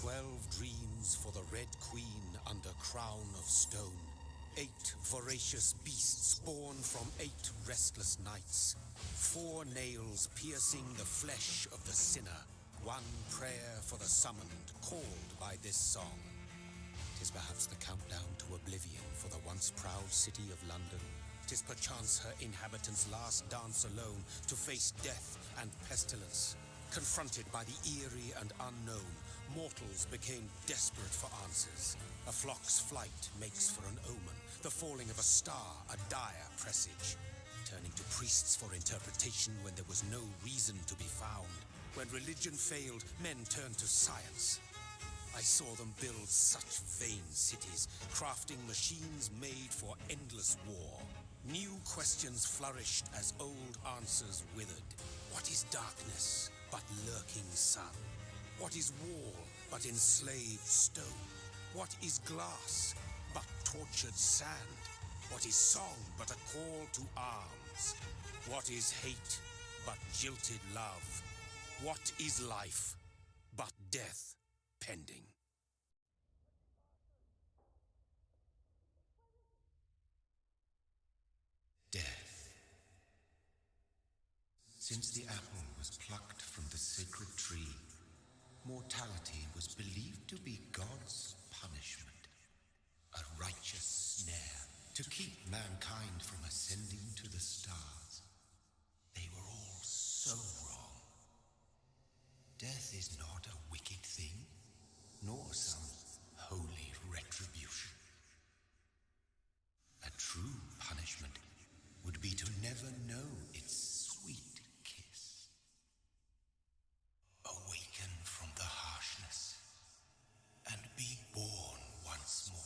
12 dreams for the Red Queen under crown of stone. 8 voracious beasts born from 8 restless nights. 4 nails piercing the flesh of the sinner. 1 prayer for the summoned, called by this song. 'Tis perhaps the countdown to oblivion for the once proud city of London. 'Tis perchance her inhabitants' last dance alone to face death and pestilence. Confronted by the eerie and unknown, mortals became desperate for answers. A flock's flight makes for an omen, the falling of a star a dire presage. Turning to priests for interpretation when there was no reason to be found. When religion failed, men turned to science. I saw them build such vain cities, crafting machines made for endless war. New questions flourished as old answers withered. What is darkness but lurking sun? What is wall but enslaved stone? What is glass but tortured sand? What is song but a call to arms? What is hate but jilted love? What is life but death pending? Death. Since the apple was plucked from the sacred tree, mortality was believed to be God's punishment, a righteous snare to keep mankind from ascending to the stars. They were all so wrong. Death is not a wicked thing, nor some holy retribution. A true punishment would be to never know its sweet kiss. Awaken from the harshness and be born once more.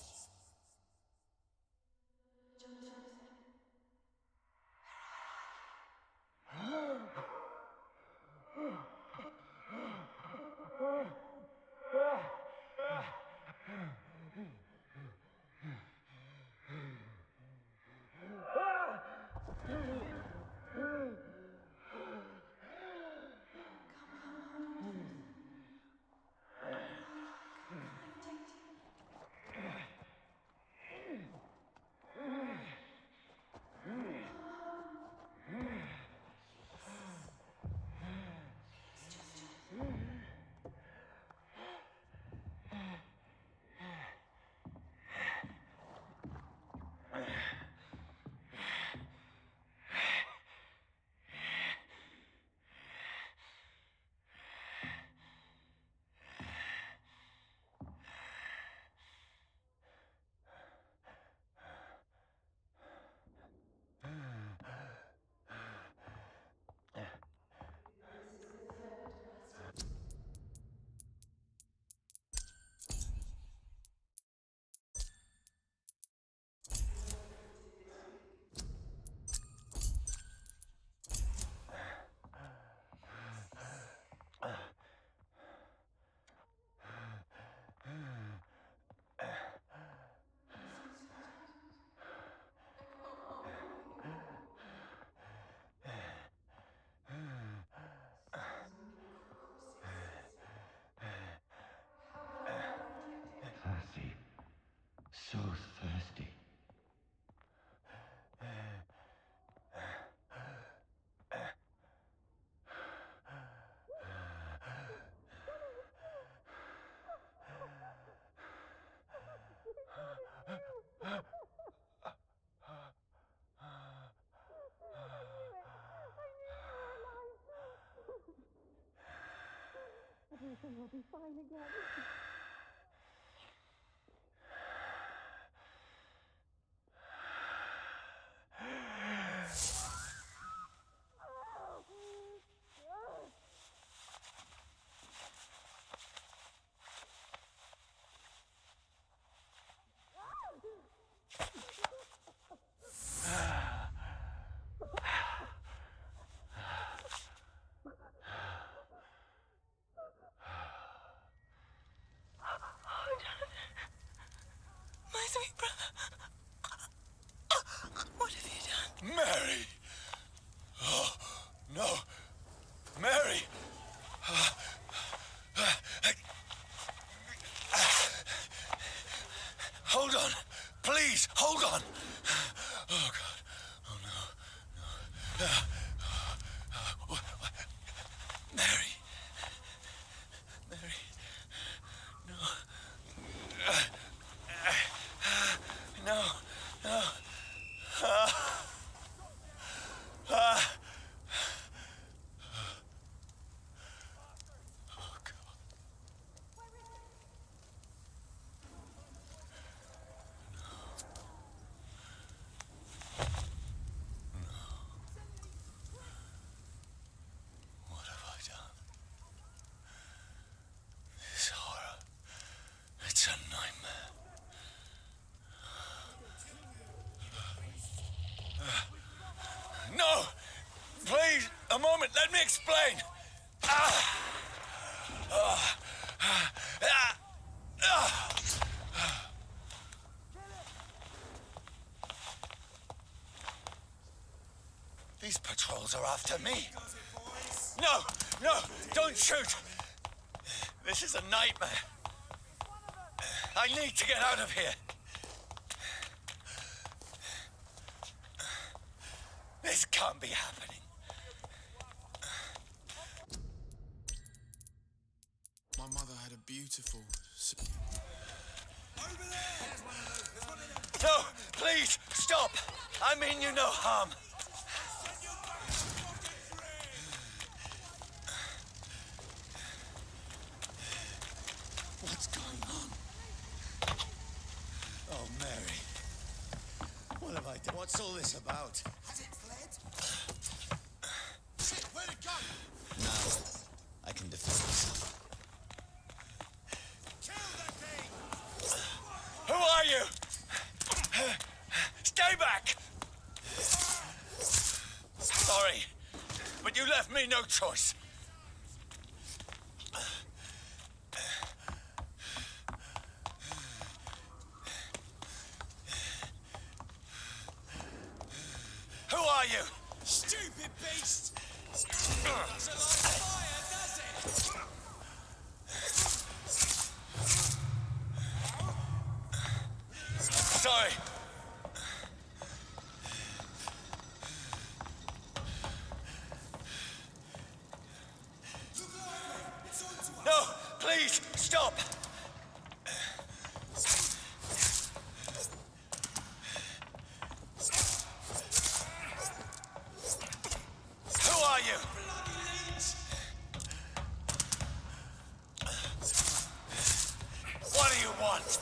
Thirsty. So thirsty. Everything will be fine again. These patrols are after me. No, no, don't shoot. This is a nightmare. I need to get out of here. This can't be happening. My mother had a beautiful... No, please, stop. I mean you no harm. What's going on? Oh, Mary. What have I done? What's all this about? Has it fled? Shit, where'd it go? Now, I can defend myself. Kill that thing! Who are you? Stay back! Sorry, but you left me no choice. Who are you? Stupid beast! Doesn't like fire, does it? Sorry. No, please, stop. Who are you? What do you want?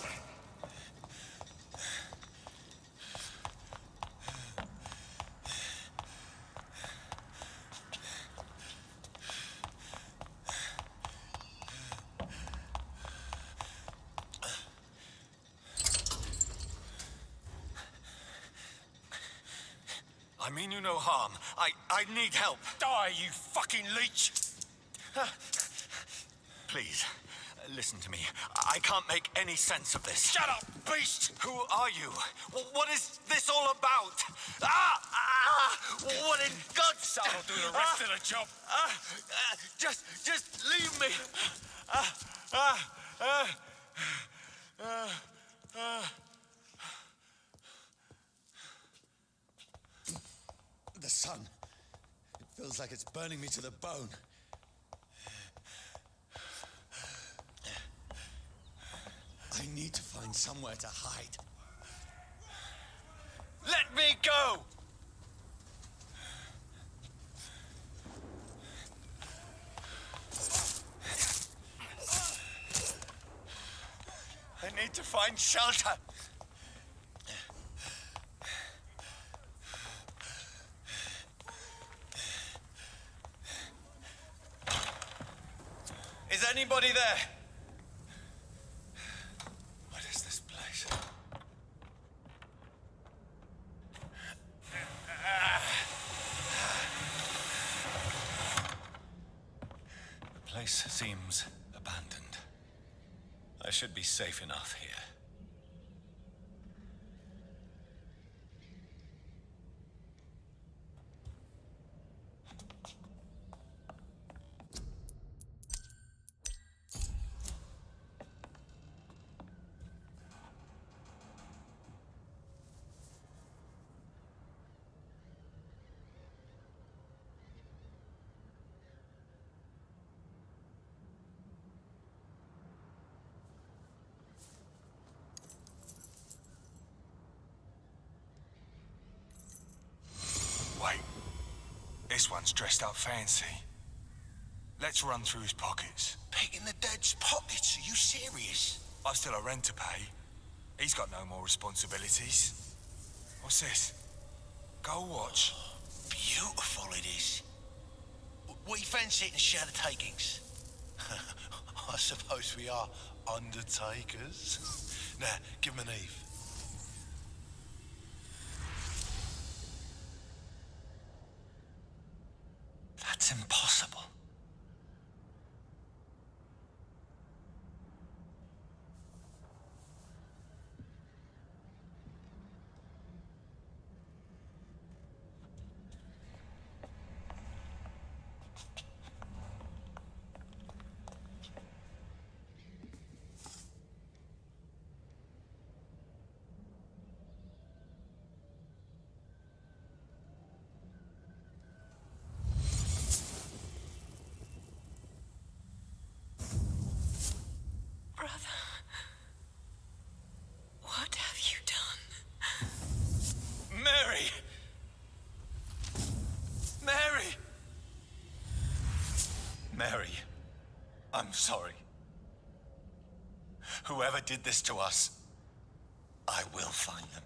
I mean you no harm. I need help. Die, you fucking leech! Please, listen to me. I can't make any sense of this. Shut up, beast! Who are you? What is this all about? What in God's... That'll do the rest of the job. Just leave me. The sun. It feels like it's burning me to the bone. I need to find somewhere to hide. Let me go! I need to find shelter. Is anybody there? What is this place? The place seems abandoned. I should be safe enough here. Wait. This one's dressed up fancy. Let's run through his pockets. Picking the dead's pockets, are you serious? I've still a rent to pay. He's got no more responsibilities. What's this? Gold watch. Beautiful it is. We fancy it and share the takings. I suppose we are undertakers. Now, give him an Eve. That's impossible. sorry. Whoever did this to us, I will find them.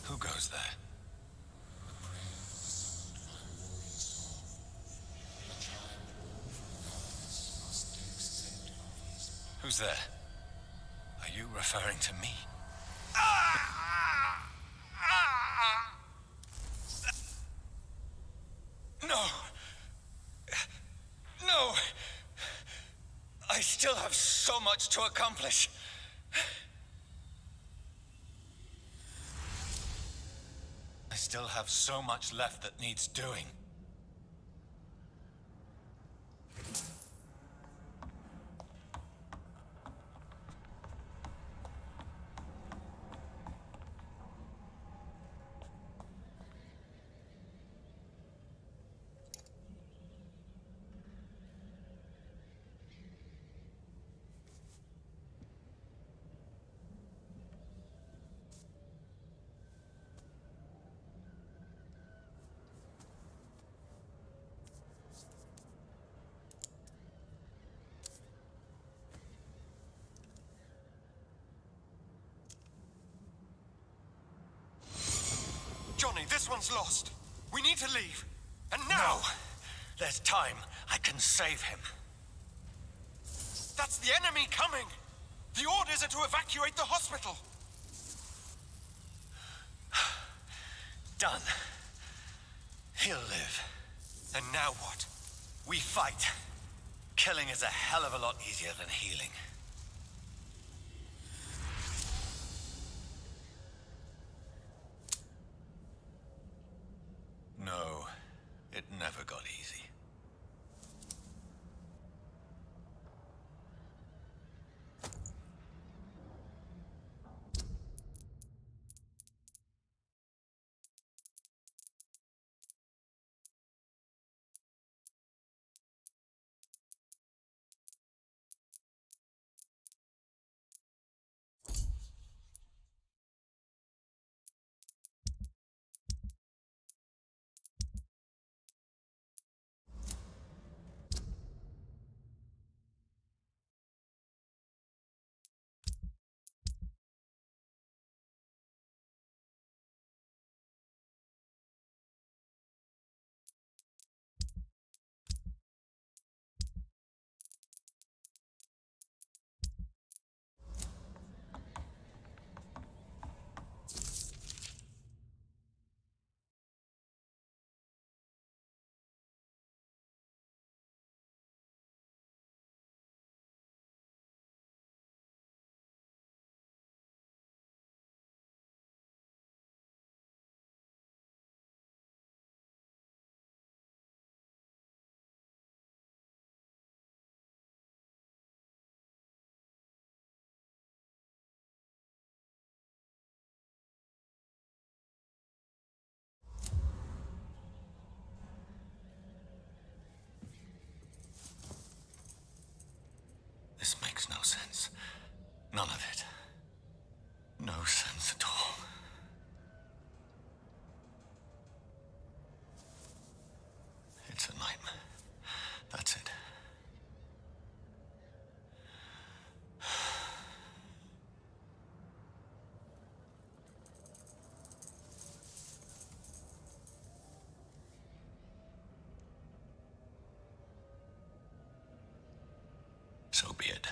Who goes there? Who's there? Are you referring to me? No! No! I still have so much to accomplish. I still have so much left that needs doing. Johnny, this one's lost. We need to leave. And now! No! There's time. I can save him. That's the enemy coming! The orders are to evacuate the hospital! Done. He'll live. And now what? We fight. Killing is a hell of a lot easier than healing. No, it never got easy. This makes no sense. None of it. No sense at all. It's a nightmare. That's it. So be it.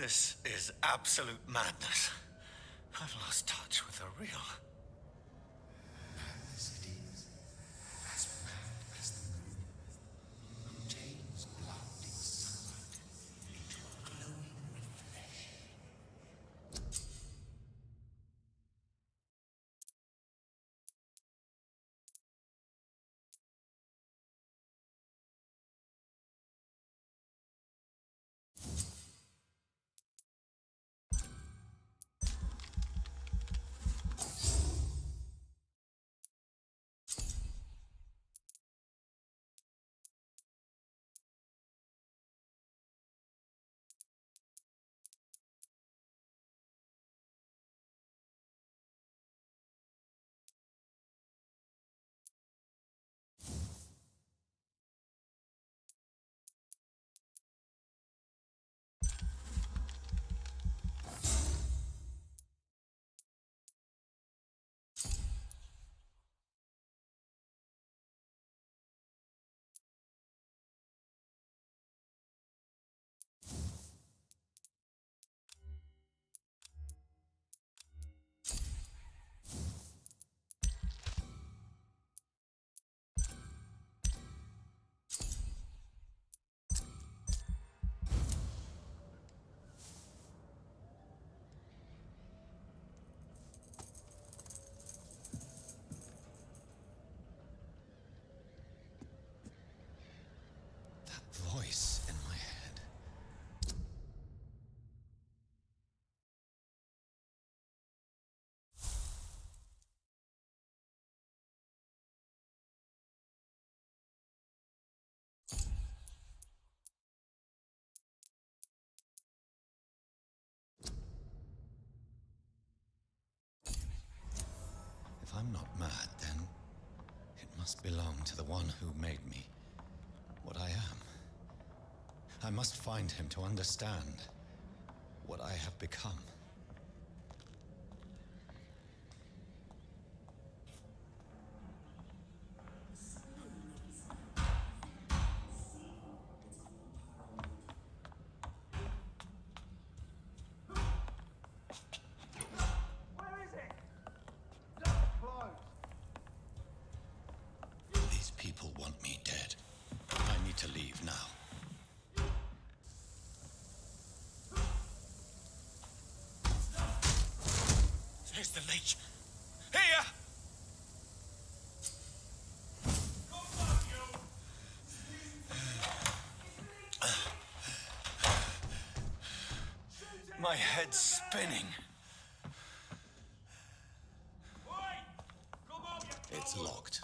This is absolute madness. I've lost touch with the real. Voice in my head. If I'm not mad, then it must belong to the one who made me what I am. I must find him to understand what I have become. These people want me dead. I need to leave now. Here's the leech. Here! My head's spinning. It's locked.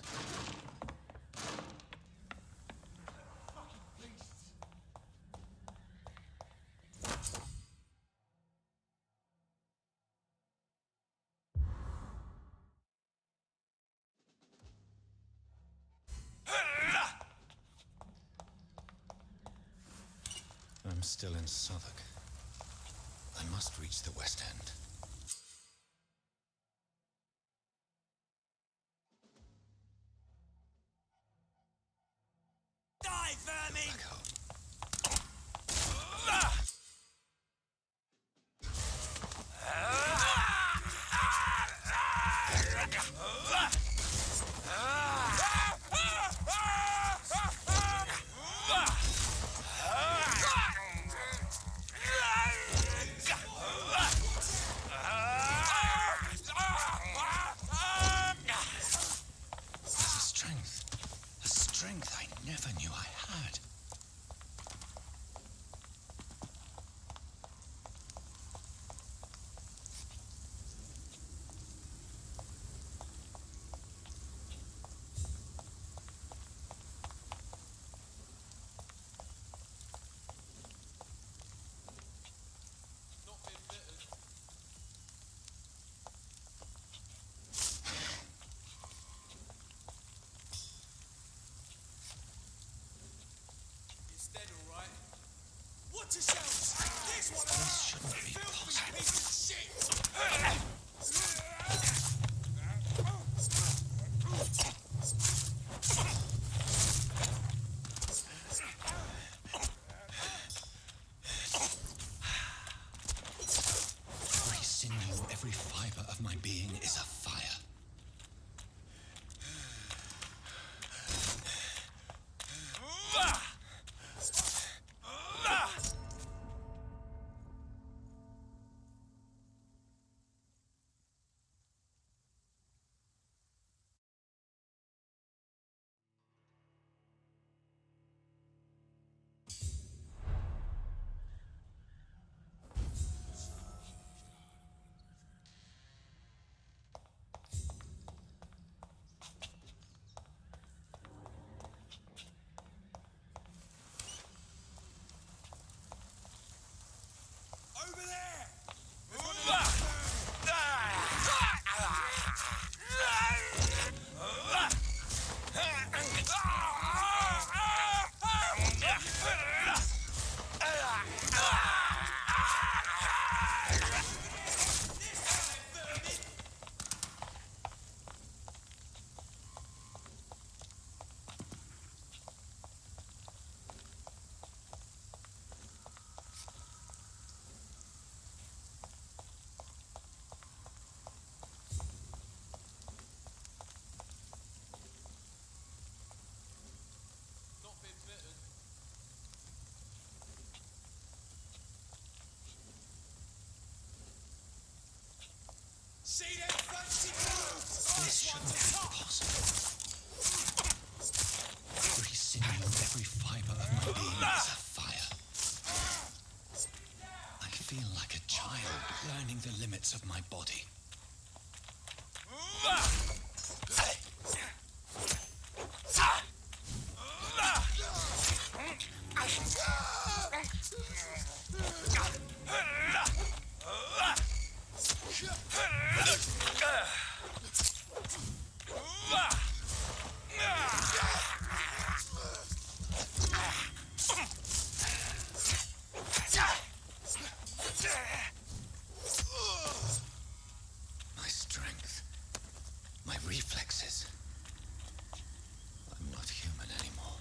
I'm still in Southwark. I must reach the West End. Die, vermin! Back home. There's a strength I never knew I had. This shouldn't be possible. Every sinew, every fibre of my being is afire. I feel like a child learning the limits of my body. My strength, my reflexes. I'm not human anymore.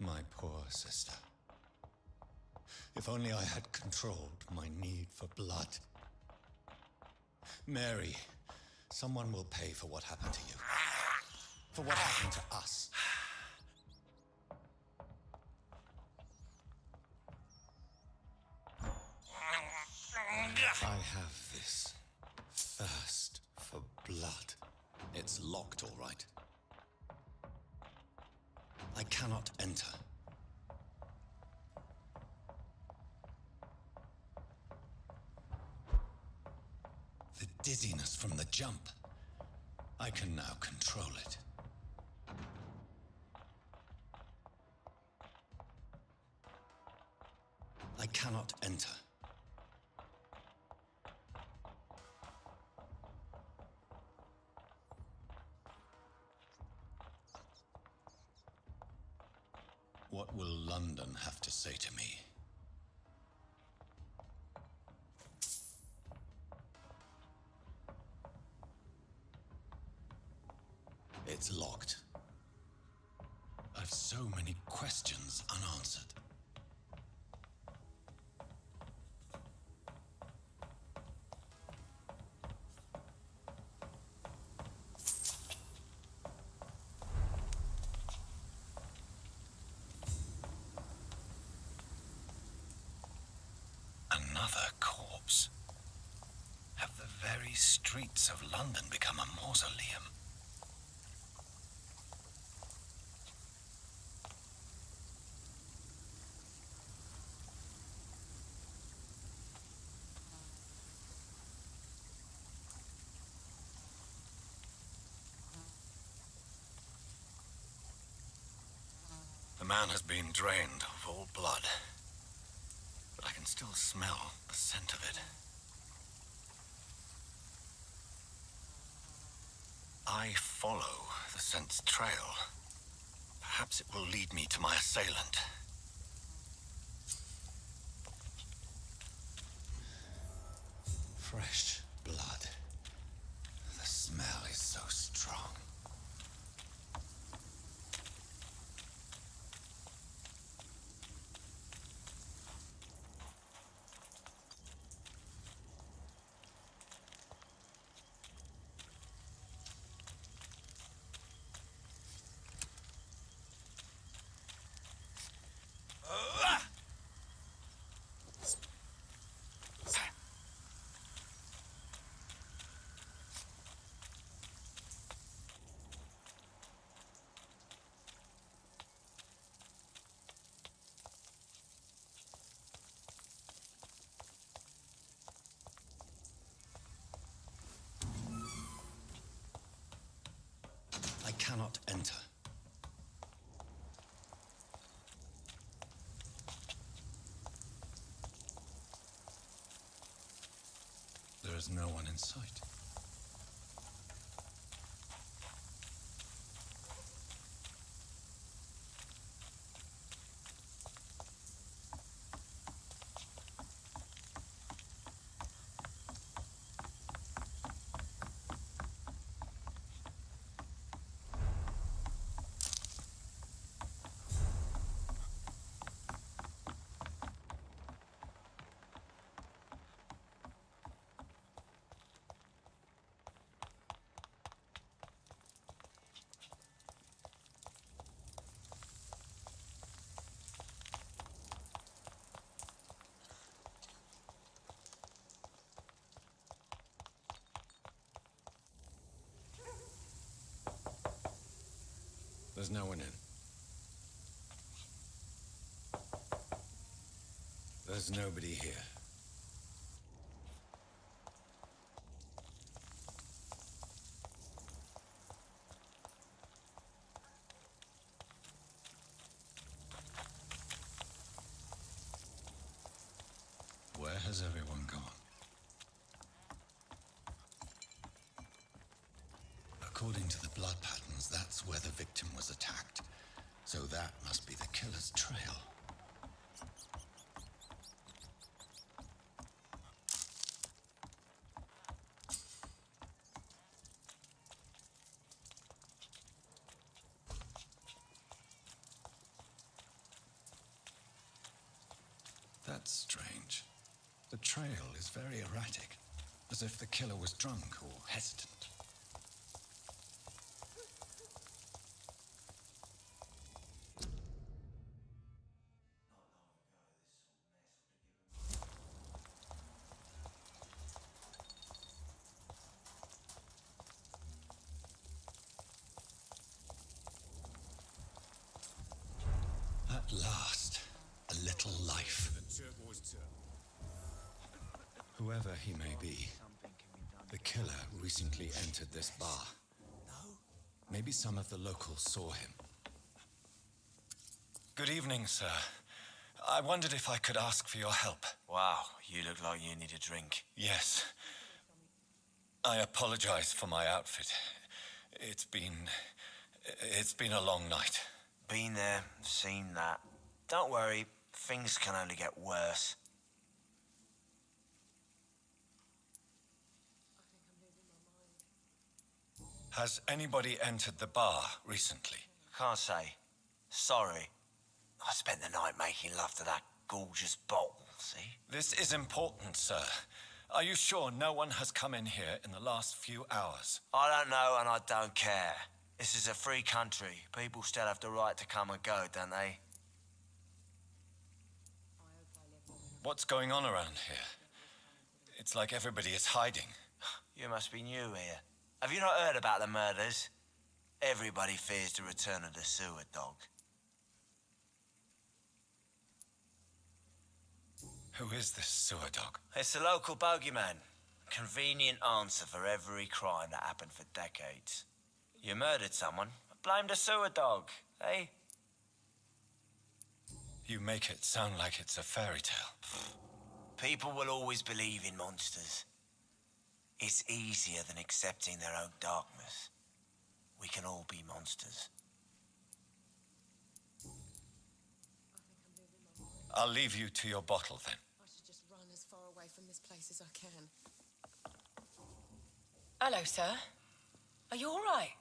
My poor sister. If only I had controlled my need for blood. Mary, someone will pay for what happened to you. For what happened to us. I have this thirst for blood. It's locked, all right. I cannot enter. The dizziness from the jump. I can now control it. I cannot enter. What will London have to say to me? It's locked. I've so many questions unanswered. Another corpse. Have the very streets of London become a mausoleum? The man has been drained of all blood, but I can still smell the scent of it. I follow the scent's trail. Perhaps it will lead me to my assailant. Fresh blood. The smell is so strong. There's no one in sight. There's no one in. There's nobody here. Where has everyone gone? According to the blood patterns, that's where the victim was attacked. So that must be the killer's trail. That's strange. The trail is very erratic, as if the killer was drunk or hesitant. At last, a little life. Whoever he may be, the killer recently entered this bar. Maybe some of the locals saw him. Good evening, sir. I wondered if I could ask for your help. Wow, you look like you need a drink. Yes. I apologize for my outfit. It's been a long night. Been there, seen that. Don't worry, things can only get worse. Has anybody entered the bar recently? Can't say. Sorry. I spent the night making love to that gorgeous bottle, see? This is important, sir. Are you sure no one has come in here in the last few hours? I don't know and I don't care. This is a free country. People still have the right to come and go, don't they? What's going on around here? It's like everybody is hiding. You must be new here. Have you not heard about the murders? Everybody fears the return of the sewer dog. Who is this sewer dog? It's the local bogeyman. Convenient answer for every crime that happened for decades. You murdered someone, blame the sewer dog, eh? You make it sound like it's a fairy tale. People will always believe in monsters. It's easier than accepting their own darkness. We can all be monsters. I'll leave you to your bottle then. I should just run as far away from this place as I can. Hello, sir. Are you all right?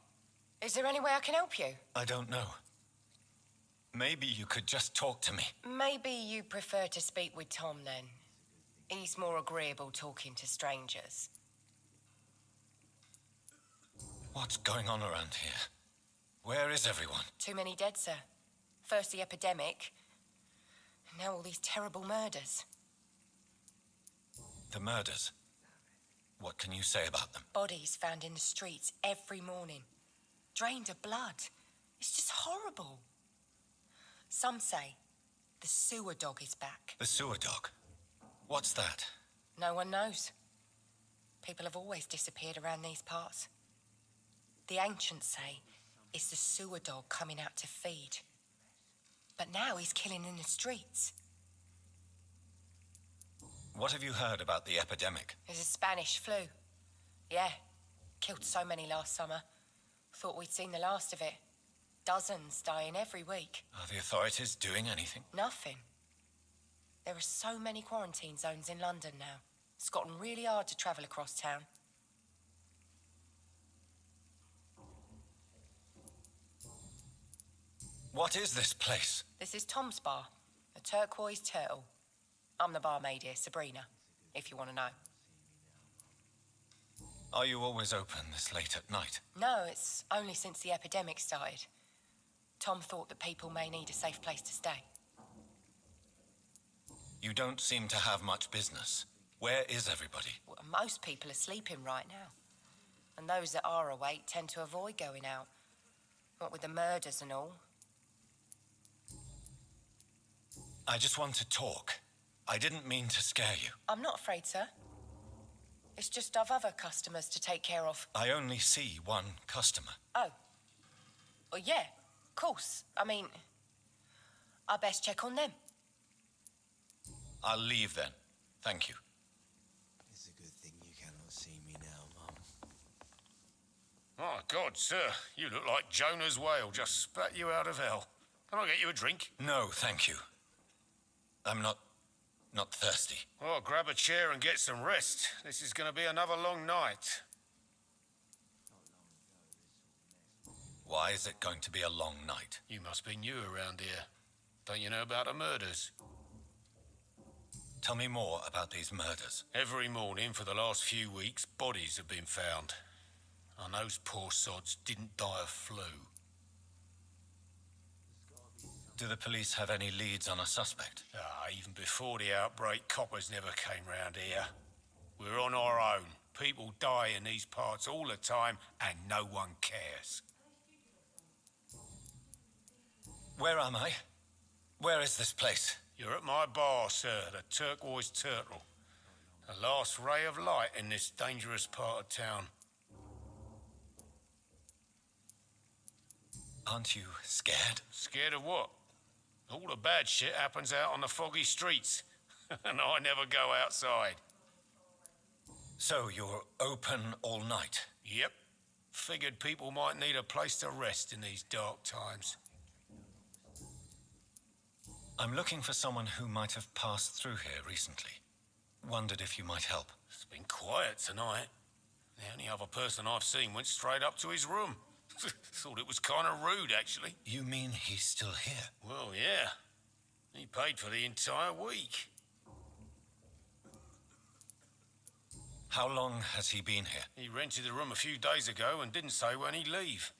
Is there any way I can help you? I don't know. Maybe you could just talk to me. Maybe you prefer to speak with Tom, then. He's more agreeable talking to strangers. What's going on around here? Where is everyone? Too many dead, sir. First the epidemic, and now all these terrible murders. The murders? What can you say about them? Bodies found in the streets every morning. Drained of blood. It's just horrible. Some say the sewer dog is back. The sewer dog? What's that? No one knows. People have always disappeared around these parts. The ancients say it's the sewer dog coming out to feed. But now he's killing in the streets. What have you heard about the epidemic? There's a Spanish flu. Yeah. Killed so many last summer. Thought we'd seen the last of it. Dozens dying every week. Are the authorities doing anything? Nothing. There are so many quarantine zones in London now. It's gotten really hard to travel across town. What is this place? This is Tom's bar, a turquoise turtle. I'm the barmaid here, Sabrina, if you want to know. Are you always open this late at night? No, it's only since the epidemic started. Tom thought that people may need a safe place to stay. You don't seem to have much business. Where is everybody? Well, most people are sleeping right now. And those that are awake tend to avoid going out. What with the murders and all. I just want to talk. I didn't mean to scare you. I'm not afraid, sir. It's just I've other customers to take care of. I only see one customer. Oh. Well, yeah, of course. I mean, I best check on them. I'll leave then. Thank you. It's a good thing you cannot see me now, Mum. My God, sir, you look like Jonah's whale just spat you out of hell. Can I get you a drink? No, thank you. I'm not thirsty. Oh, grab a chair and get some rest. This is going to be another long night. Why is it going to be a long night? You must be new around here. Don't you know about the murders? Tell me more about these murders. Every morning for the last few weeks, bodies have been found. And those poor sods didn't die of flu. Do the police have any leads on a suspect? Even before the outbreak, coppers never came round here. We're on our own. People die in these parts all the time, and no one cares. Where am I? Where is this place? You're at my bar, sir, the Turquoise Turtle. The last ray of light in this dangerous part of town. Aren't you scared? Scared of what? All the bad shit happens out on the foggy streets. And I never go outside. So you're open all night? Yep. Figured people might need a place to rest in these dark times. I'm looking for someone who might have passed through here recently. Wondered if you might help. It's been quiet tonight. The only other person I've seen went straight up to his room. Thought it was kind of rude, actually. You mean he's still here? Well, yeah. He paid for the entire week. How long has he been here? He rented the room a few days ago and didn't say when he'd leave.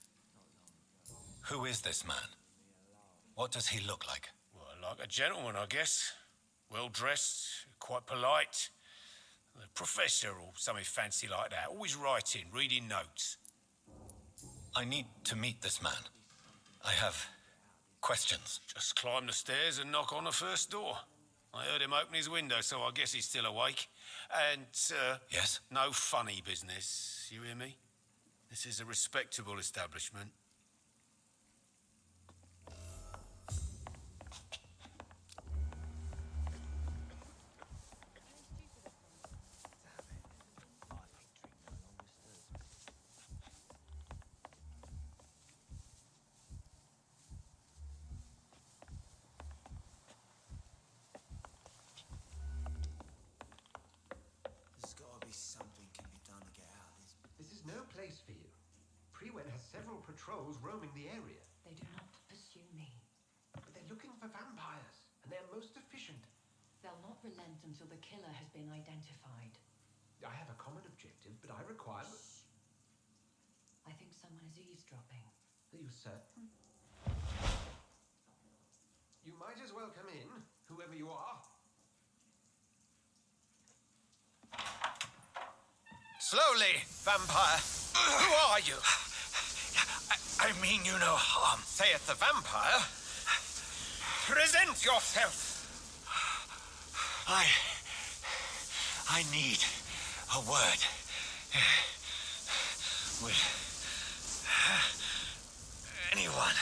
Who is this man? What does he look like? Well, like a gentleman, I guess. Well-dressed, quite polite. A professor or something fancy like that. Always writing, reading notes. I need to meet this man. I have questions. Just climb the stairs and knock on the first door. I heard him open his window, so I guess he's still awake. And, Yes? no funny business. You hear me? This is a respectable establishment. No place for you. Prewen has several patrols roaming the area. They do not pursue me. But they're looking for vampires, and they're most efficient. They'll not relent until the killer has been identified. I have a common objective, but I require... I think someone is eavesdropping. Are you certain? You might as well come in, whoever you are. Slowly, vampire. Who are you? I mean you no harm, saith the vampire. Present yourself. I need a word with anyone.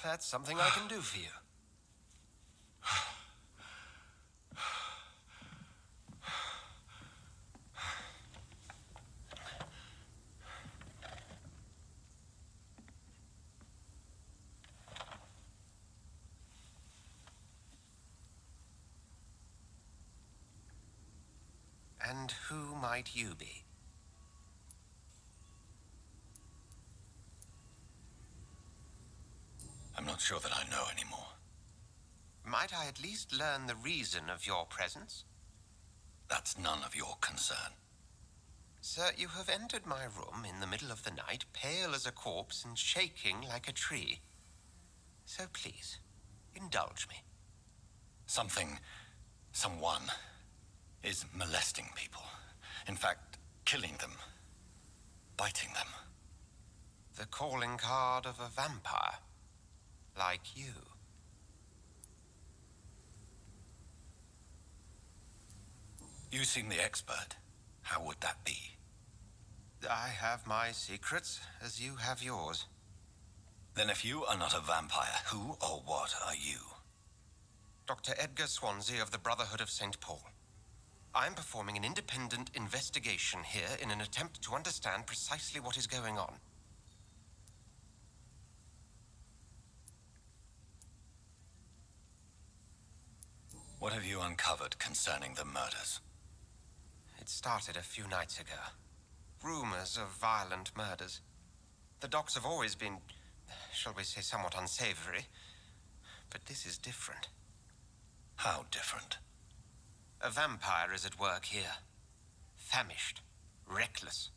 that's something I can do for you. And who might you be? I'm not sure that I know anymore. Might I at least learn the reason of your presence? That's none of your concern. Sir, you have entered my room in the middle of the night, pale as a corpse and shaking like a tree. So please, indulge me. Someone is molesting people. In fact, killing them. Biting them. The calling card of a vampire. Like you. You seem the expert. How would that be? I have my secrets, as you have yours. Then if you are not a vampire, who or what are you? Dr. Edgar Swansea of the Brotherhood of St. Paul. I'm performing an independent investigation here in an attempt to understand precisely what is going on. What have you uncovered concerning the murders? It started a few nights ago. Rumors of violent murders. The docs have always been, shall we say, somewhat unsavory. But this is different. How different? A vampire is at work here. Famished. Reckless.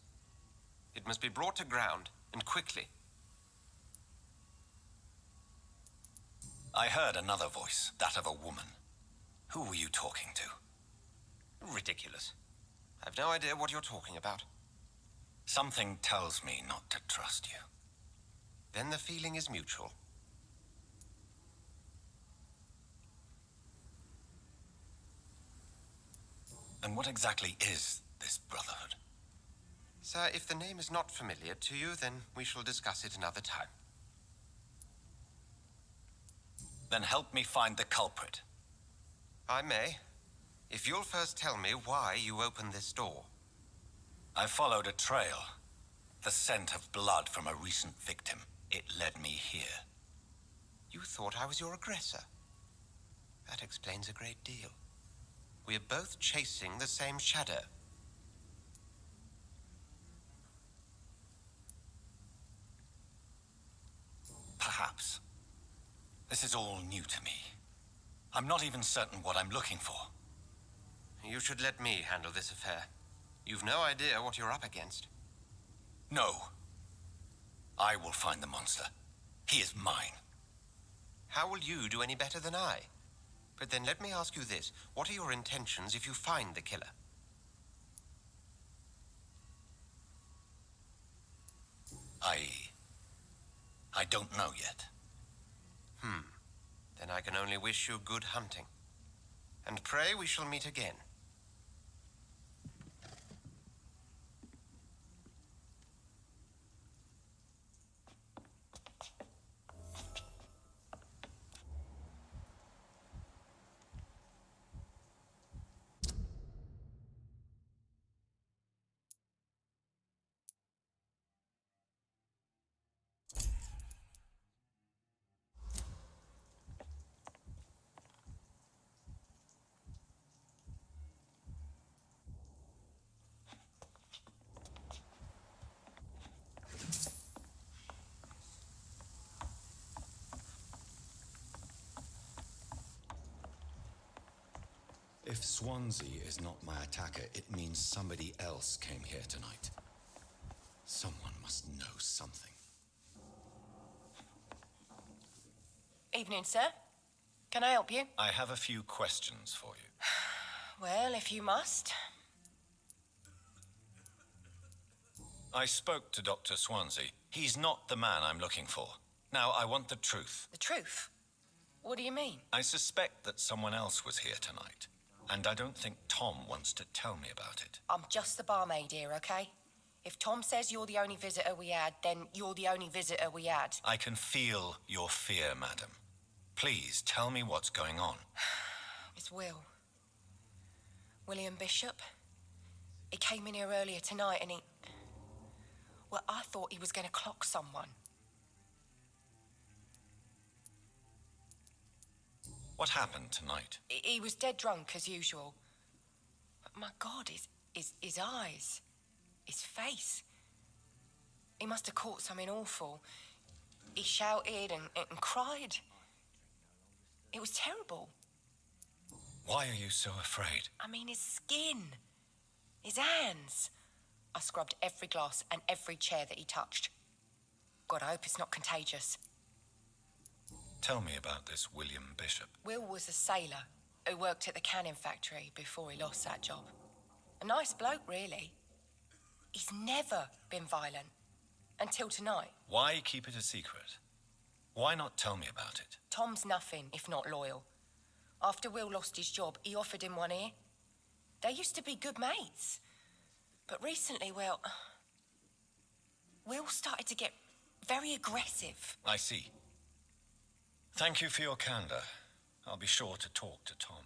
It must be brought to ground, and quickly. I heard another voice, that of a woman. Who were you talking to? Ridiculous. I've no idea what you're talking about. Something tells me not to trust you. Then the feeling is mutual. And what exactly is this Brotherhood? Sir, if the name is not familiar to you, then we shall discuss it another time. Then help me find the culprit. I may, if you'll first tell me why you opened this door. I followed a trail. The scent of blood from a recent victim. It led me here. You thought I was your aggressor. That explains a great deal. We are both chasing the same shadow. Perhaps. This is all new to me. I'm not even certain what I'm looking for. You should let me handle this affair. You've no idea what you're up against. No. I will find the monster. He is mine. How will you do any better than I? But then let me ask you this. What are your intentions if you find the killer? I don't know yet. Then I can only wish you good hunting. And pray we shall meet again. If Swansea is not my attacker, it means somebody else came here tonight. Someone must know something. Evening, sir. Can I help you? I have a few questions for you. Well, if you must. I spoke to Dr. Swansea. He's not the man I'm looking for. Now, I want the truth. The truth? What do you mean? I suspect that someone else was here tonight. And I don't think Tom wants to tell me about it. I'm just the barmaid here, okay? If Tom says you're the only visitor we had, then you're the only visitor we had. I can feel your fear, madam. Please tell me what's going on. It's Will. William Bishop. He came in here earlier tonight and he... Well, I thought he was going to clock someone. What happened tonight? He was dead drunk, as usual. But my God, his eyes, his face. He must have caught something awful. He shouted and cried. It was terrible. Why are you so afraid? I mean, his skin, his hands. I scrubbed every glass and every chair that he touched. God, I hope it's not contagious. Tell me about this William Bishop. Will was a sailor who worked at the canning factory before he lost that job. A nice bloke, really. He's never been violent. Until tonight. Why keep it a secret? Why not tell me about it? Tom's nothing if not loyal. After Will lost his job, he offered him one ear. They used to be good mates. But recently, well... Will started to get very aggressive. I see. Thank you for your candor. I'll be sure to talk to Tom.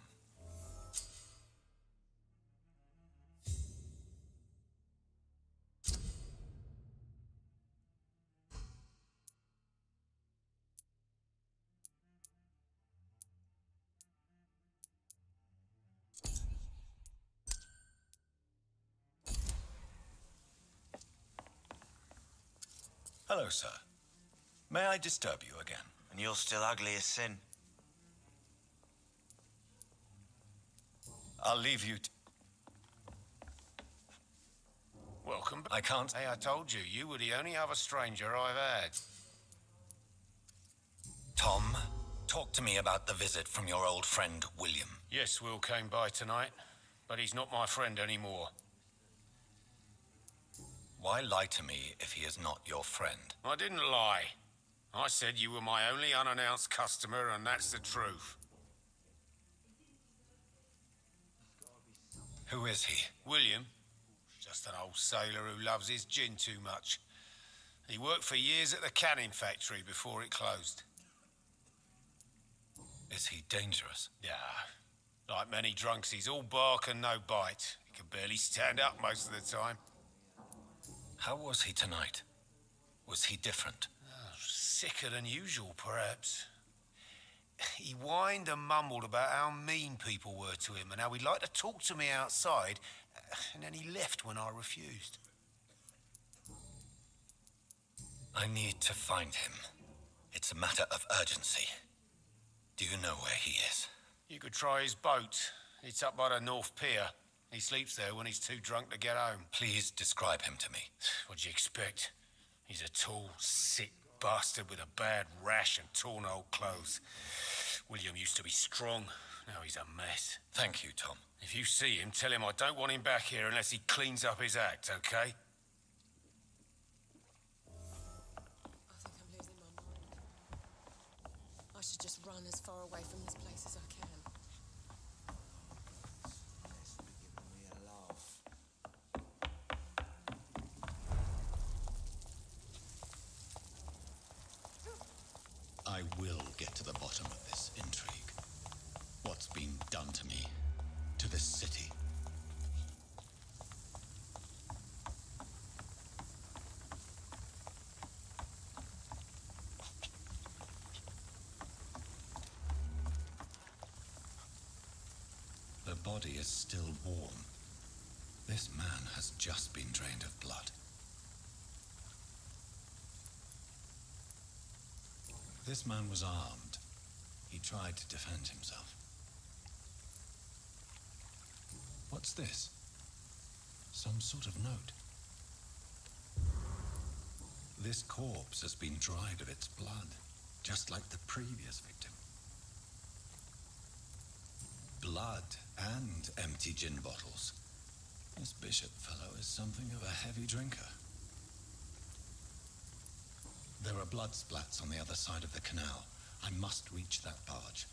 Hello, sir. May I disturb you again? And you're still ugly as sin. I'll leave you Welcome back. I can't... Hey, I told you, you were the only other stranger I've had. Tom, talk to me about the visit from your old friend, William. Yes, Will came by tonight, but he's not my friend anymore. Why lie to me if he is not your friend? I didn't lie. I said you were my only unannounced customer, and that's the truth. Who is he? William. Just an old sailor who loves his gin too much. He worked for years at the canning factory before it closed. Is he dangerous? Yeah. Like many drunks, he's all bark and no bite. He can barely stand up most of the time. How was he tonight? Was he different? Sicker than usual, perhaps. He whined and mumbled about how mean people were to him and how he'd like to talk to me outside, and then he left when I refused. I need to find him. It's a matter of urgency. Do you know where he is? You could try his boat. It's up by the North Pier. He sleeps there when he's too drunk to get home. Please describe him to me. What'd you expect? He's a tall, sick bastard with a bad rash and torn old clothes. William used to be strong. Now he's a mess. Thank you, Tom. If you see him, tell him I don't want him back here unless he cleans up his act, okay? I think I'm losing my mind. I should just run as far away from this place as I can. I will get to the bottom of this intrigue. What's been done to me, to this city. The body is still warm. This man has just been drained of blood. This man was armed. He tried to defend himself. What's this? Some sort of note. This corpse has been dried of its blood, just like the previous victim. Blood and empty gin bottles. This Bishop fellow is something of a heavy drinker. There are blood splats on the other side of the canal. I must reach that barge.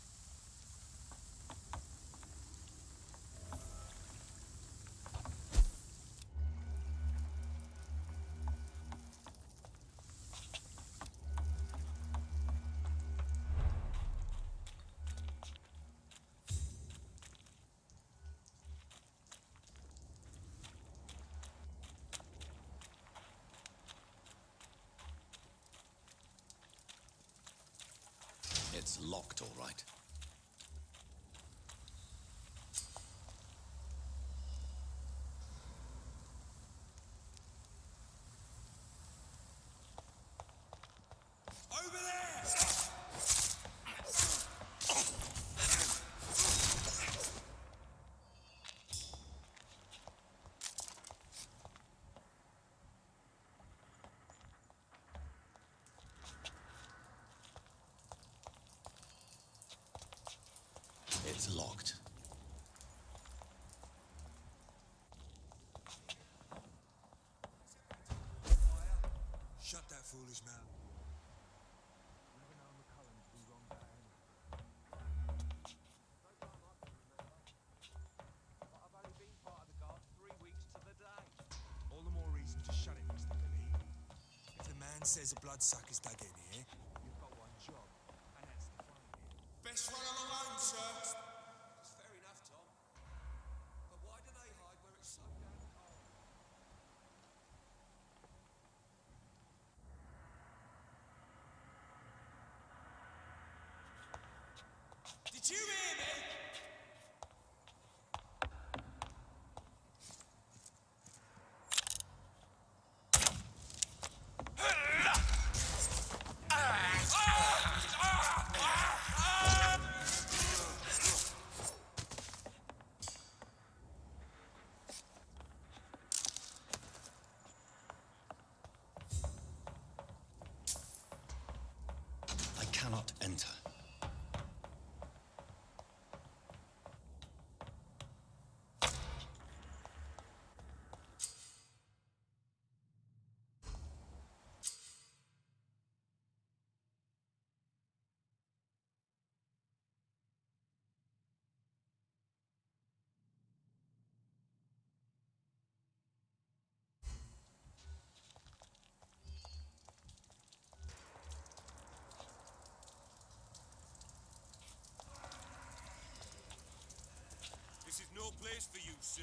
locked, all right. Over there! It's locked. Shut that foolish mouth. All the more reason to shut it, Mr. Billy. If the man says a bloodsucker's dug in here, you've got one job, and that's to find him. Best run on the road, sir. It's fair enough, Tom. But why do they hide where it's so damn cold? Did you hear me? I cannot enter. This is no place for you, sir.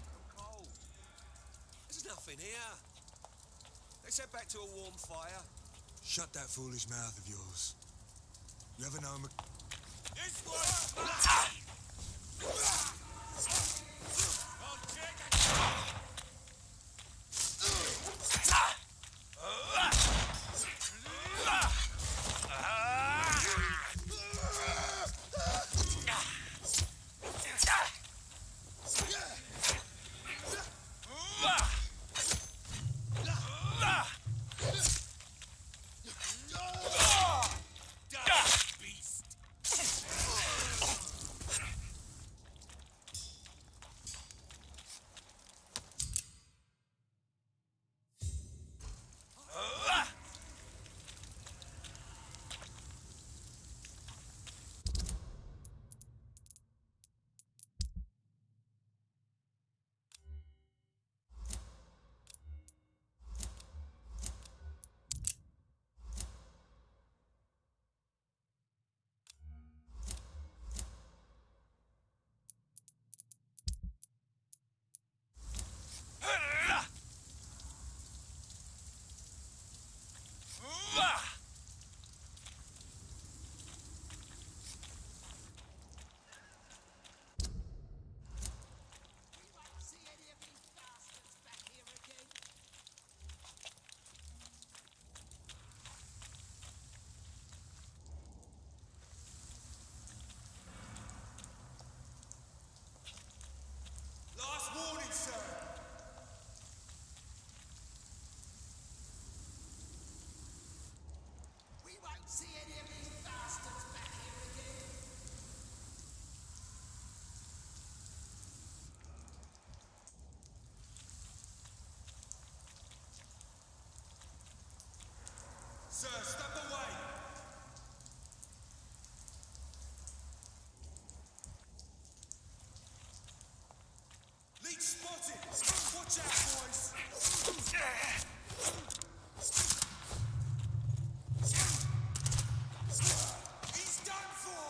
I'm cold. There's nothing here. Let's head back to a warm fire. Shut that foolish mouth of yours. You ever know him? This one! I'll take it! Last warning, sir. We won't see any of these bastards back here again. Sir, step away. Leech spotted. Watch out, boys. He's done for.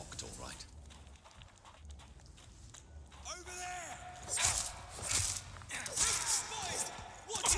locked, all right. Over there! Spotted! Watch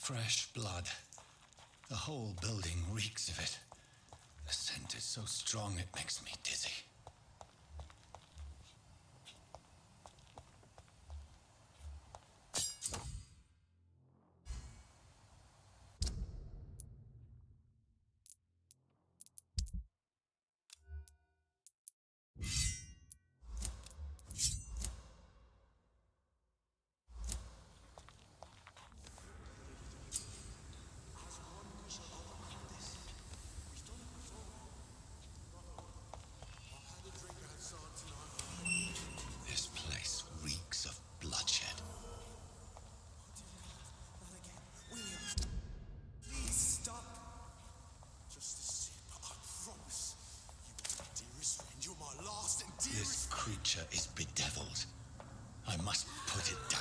Fresh blood. The whole building reeks of it. The scent is so strong it makes me dizzy. This place reeks of bloodshed. Please stop. Just a sip, I promise. You are my dearest friend. You're my last and dearest. This creature is bedeviled. I must put it down.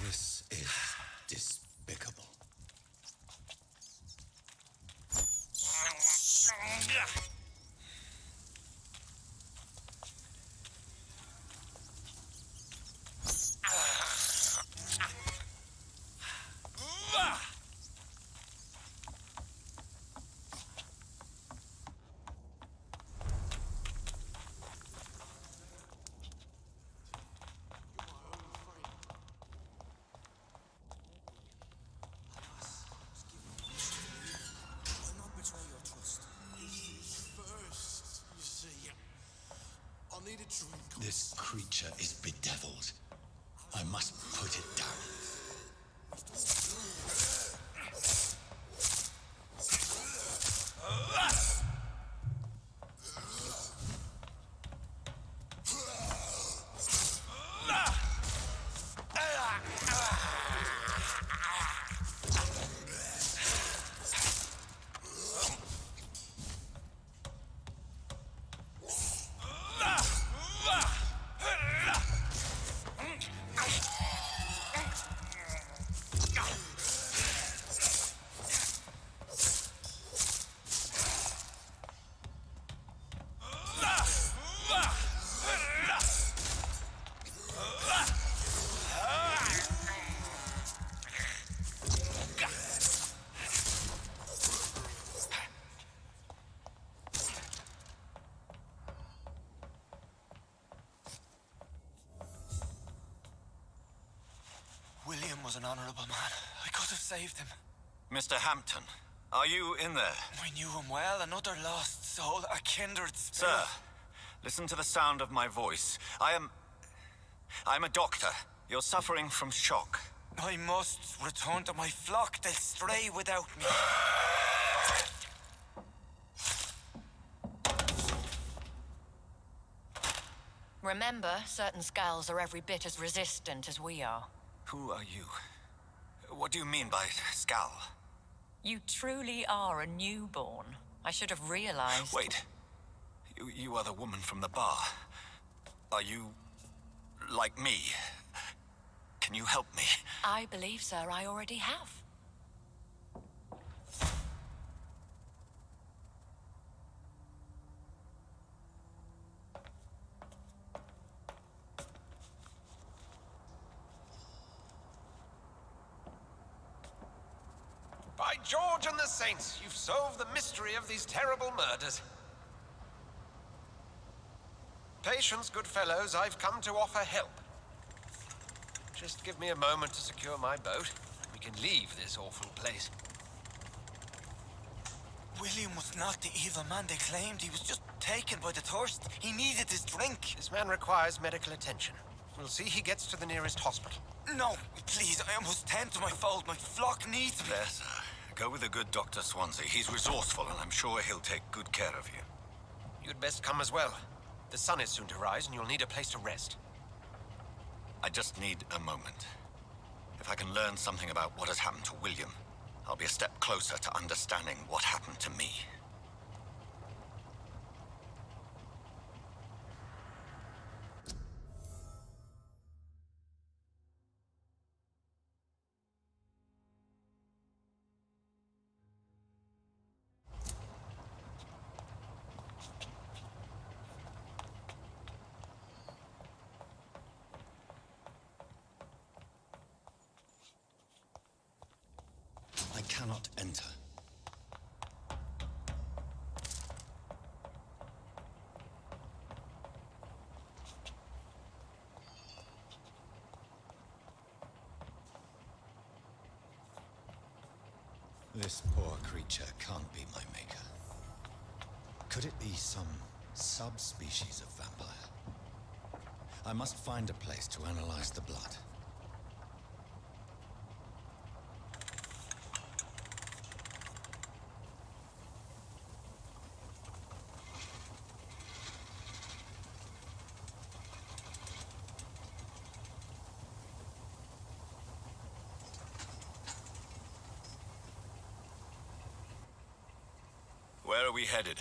This is despicable. This creature is bedeviled. I must put it down. William was an honorable man. I could have saved him. Mr. Hampton, are you in there? I knew him well, another lost soul, a kindred spirit. Sir, listen to the sound of my voice. I'm a doctor. You're suffering from shock. I must return to my flock. They'll stray without me. Remember, certain skulls are every bit as resistant as we are. Who are you? What do you mean by Skal? You truly are a newborn. I should have realized. Wait. You are the woman from the bar. Are you like me? Can you help me? I believe, sir, I already have. By George and the Saints, you've solved the mystery of these terrible murders. Patience, good fellows, I've come to offer help. Just give me a moment to secure my boat. We can leave this awful place. William was not the evil man they claimed. He was just taken by the thirst. He needed his drink. This man requires medical attention. We'll see he gets to the nearest hospital. No, please, I must tend to my fold. My flock needs me. There, sir. Go with the good Dr. Swansea. He's resourceful, and I'm sure he'll take good care of you. You'd best come as well. The sun is soon to rise, and you'll need a place to rest. I just need a moment. If I can learn something about what has happened to William, I'll be a step closer to understanding what happened to me. I cannot enter. This poor creature can't be my maker. Could it be some subspecies of vampire? I must find a place to analyze the blood. Where are we headed?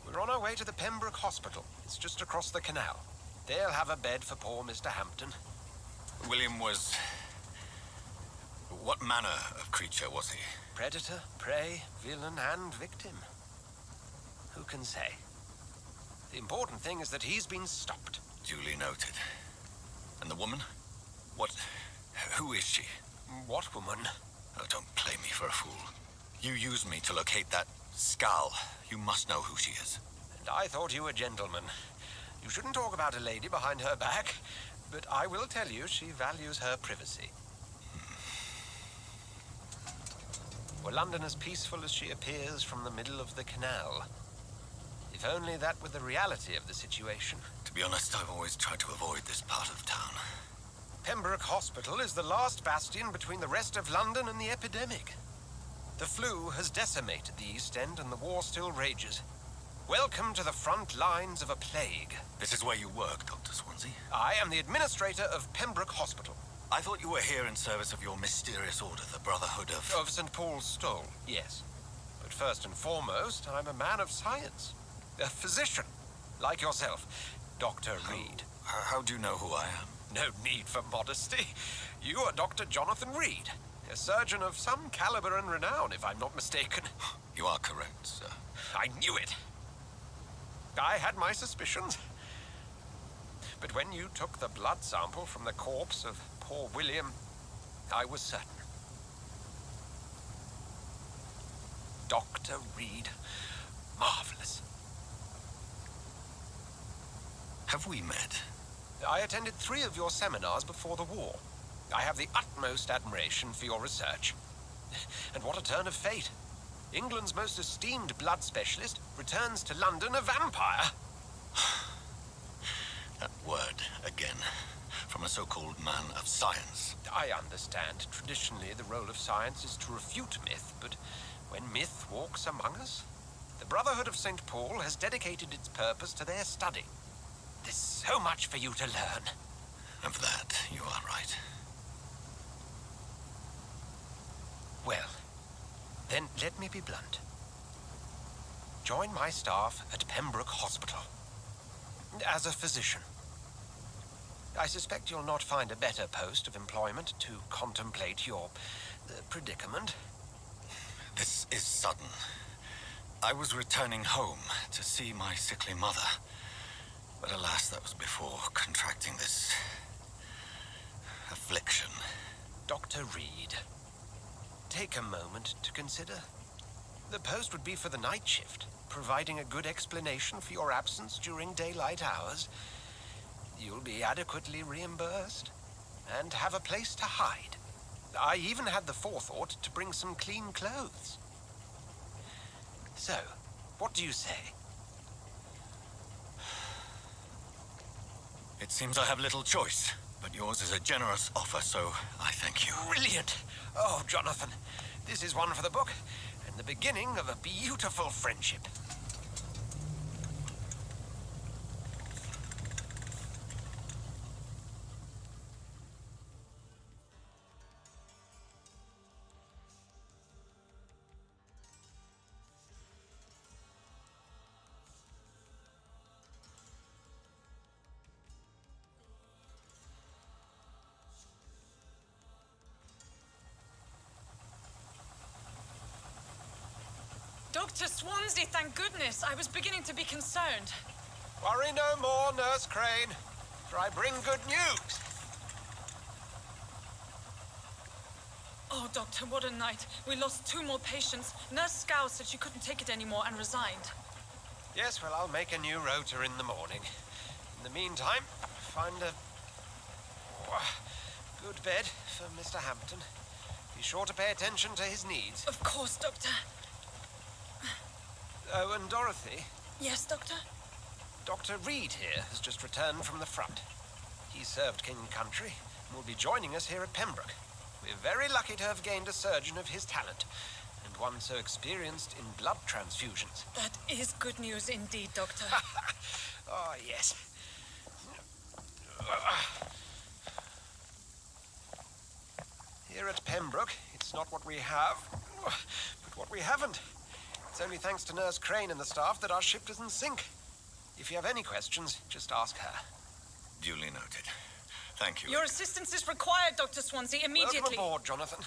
We're on our way to the Pembroke Hospital. It's just across the canal. They'll have a bed for poor Mr. Hampton. William was... What manner of creature was he? Predator, prey, villain, and victim. Who can say? The important thing is that he's been stopped. Duly noted. And the woman? What... Who is she? What woman? Oh, don't play me for a fool. You used me to locate that Skal. You must know who she is. And I thought you a gentleman. You shouldn't talk about a lady behind her back, but I will tell you she values her privacy. Were London as peaceful as she appears from the middle of the canal? If only that were the reality of the situation. To be honest, I've always tried to avoid this part of town. Pembroke Hospital is the last bastion between the rest of London and the epidemic. The flu has decimated the East End and the war still rages. Welcome to the front lines of a plague. This is where you work, Dr. Swansea? I am the administrator of Pembroke Hospital. I thought you were here in service of your mysterious order, the Brotherhood of... Of St. Paul's Stole, yes. But first and foremost, I'm a man of science. A physician, like yourself, Dr. Reed. How do you know who I am? No need for modesty. You are Dr. Jonathan Reed, a surgeon of some caliber and renown, if I'm not mistaken. You are correct, sir. I knew it. I had my suspicions. But when you took the blood sample from the corpse of poor William, I was certain. Dr. Reed. Marvelous. Have we met? I attended 3 of your seminars before the war. I have the utmost admiration for your research. And what a turn of fate. England's most esteemed blood specialist returns to London a vampire. That word, again, from a so-called man of science. I understand. Traditionally, the role of science is to refute myth, but when myth walks among us, the Brotherhood of St. Paul has dedicated its purpose to their study. There's so much for you to learn. Of that, you are right. Well, then let me be blunt. Join my staff at Pembroke Hospital. As a physician. I suspect you'll not find a better post of employment to contemplate your predicament. This is sudden. I was returning home to see my sickly mother. But alas, that was before contracting this... affliction. Dr. Reed, take a moment to consider. The post would be for the night shift, providing a good explanation for your absence during daylight hours. You'll be adequately reimbursed and have a place to hide. I even had the forethought to bring some clean clothes. So, what do you say? It seems I have little choice, but yours is a generous offer, so I thank you. Brilliant! Oh, Jonathan, this is one for the book, and the beginning of a beautiful friendship. Dr. Swansea, thank goodness. I was beginning to be concerned. Worry no more, Nurse Crane, for I bring good news. Oh, Doctor, what a night. We lost 2 more patients. Nurse Scow said she couldn't take it anymore and resigned. Yes, well, I'll make a new rota in the morning. In the meantime, find a good bed for Mr. Hampton. Be sure to pay attention to his needs. Of course, Doctor. Oh, and Dorothy? Yes, Doctor? Dr. Reed here has just returned from the front. He served King and Country and will be joining us here at Pembroke. We're very lucky to have gained a surgeon of his talent, and one so experienced in blood transfusions. That is good news indeed, Doctor. Oh, yes. Here at Pembroke, it's not what we have, but what we haven't. It's only thanks to Nurse Crane and the staff that our ship doesn't sink. If you have any questions, just ask her. Duly noted. Thank you. Your assistance is required, Dr. Swansea, immediately. Welcome aboard, Jonathan.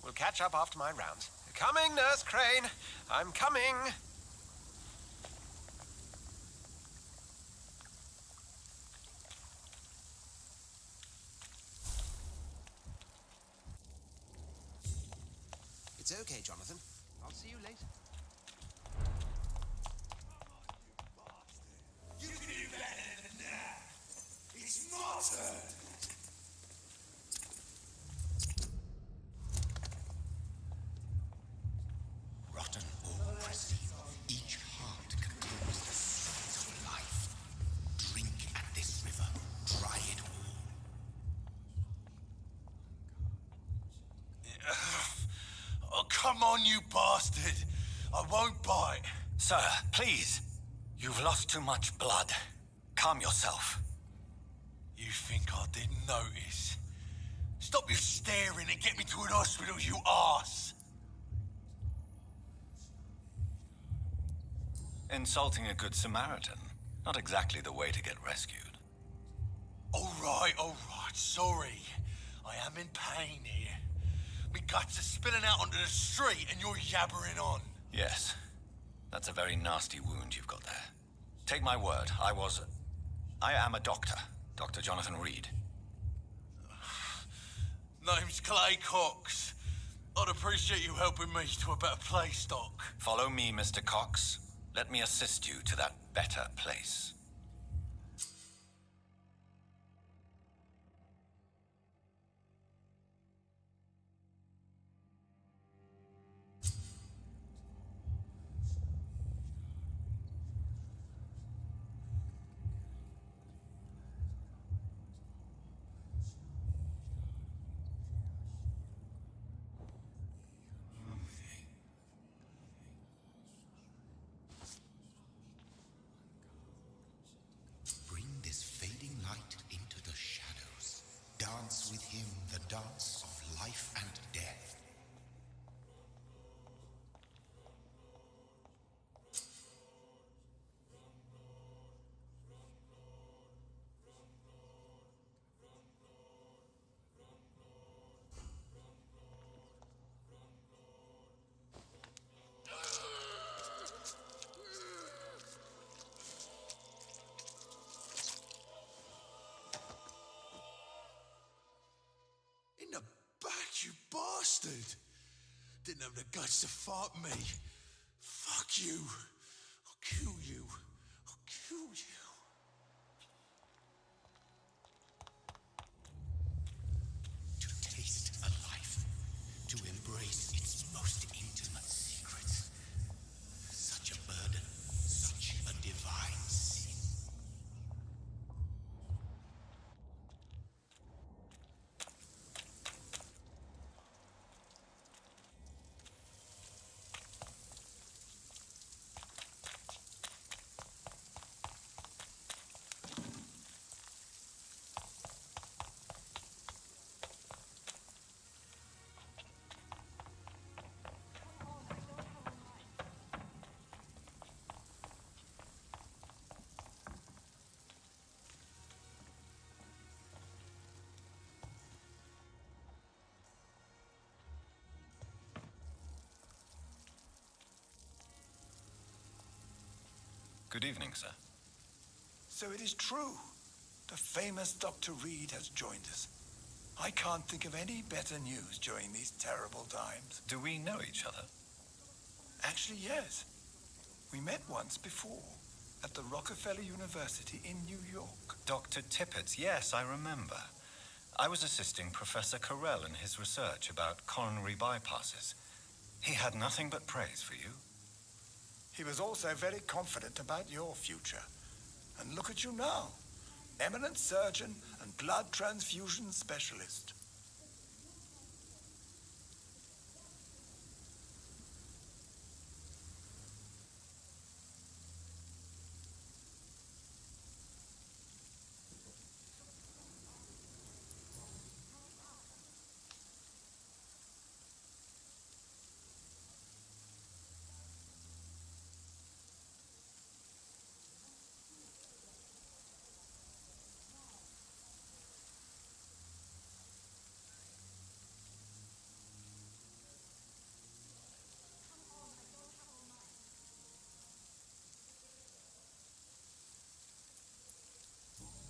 We'll catch up after my rounds. Coming, Nurse Crane. I'm coming. It's okay, Jonathan. I'll see you later. You can do better than that. It's my turn. Rotten or pristine, each heart contains the Come on, you bastard. I won't bite. Sir, please. You've lost too much blood. Calm yourself. You think I didn't notice? Stop your staring and get me to an hospital, you arse! Insulting a good Samaritan. Not exactly the way to get rescued. All right, sorry. I am in pain here. Me guts are spilling out onto the street and you're yabbering on. Yes. That's a very nasty wound you've got there. Take my word, I am a doctor. Dr. Jonathan Reed. Name's Clay Cox. I'd appreciate you helping me to a better place, Doc. Follow me, Mr. Cox. Let me assist you to that better place. Bring this fading light into the shadows. Dance with him the dance of life and death. In the back, you bastard! Didn't have the guts to fight me. Fuck you. I'll kill you. I'll kill you. To taste a life. To embrace its most intimate secrets. Such a burden. Such a divine sin. Good evening, sir. So it is true. The famous Dr. Reed has joined us. I can't think of any better news during these terrible times. Do we know each other? Actually, yes. We met once before at the Rockefeller University in New York. Dr. Tippett, yes, I remember. I was assisting Professor Carell in his research about coronary bypasses. He had nothing but praise for you. He was also very confident about your future. And look at you now. Eminent surgeon and blood transfusion specialist.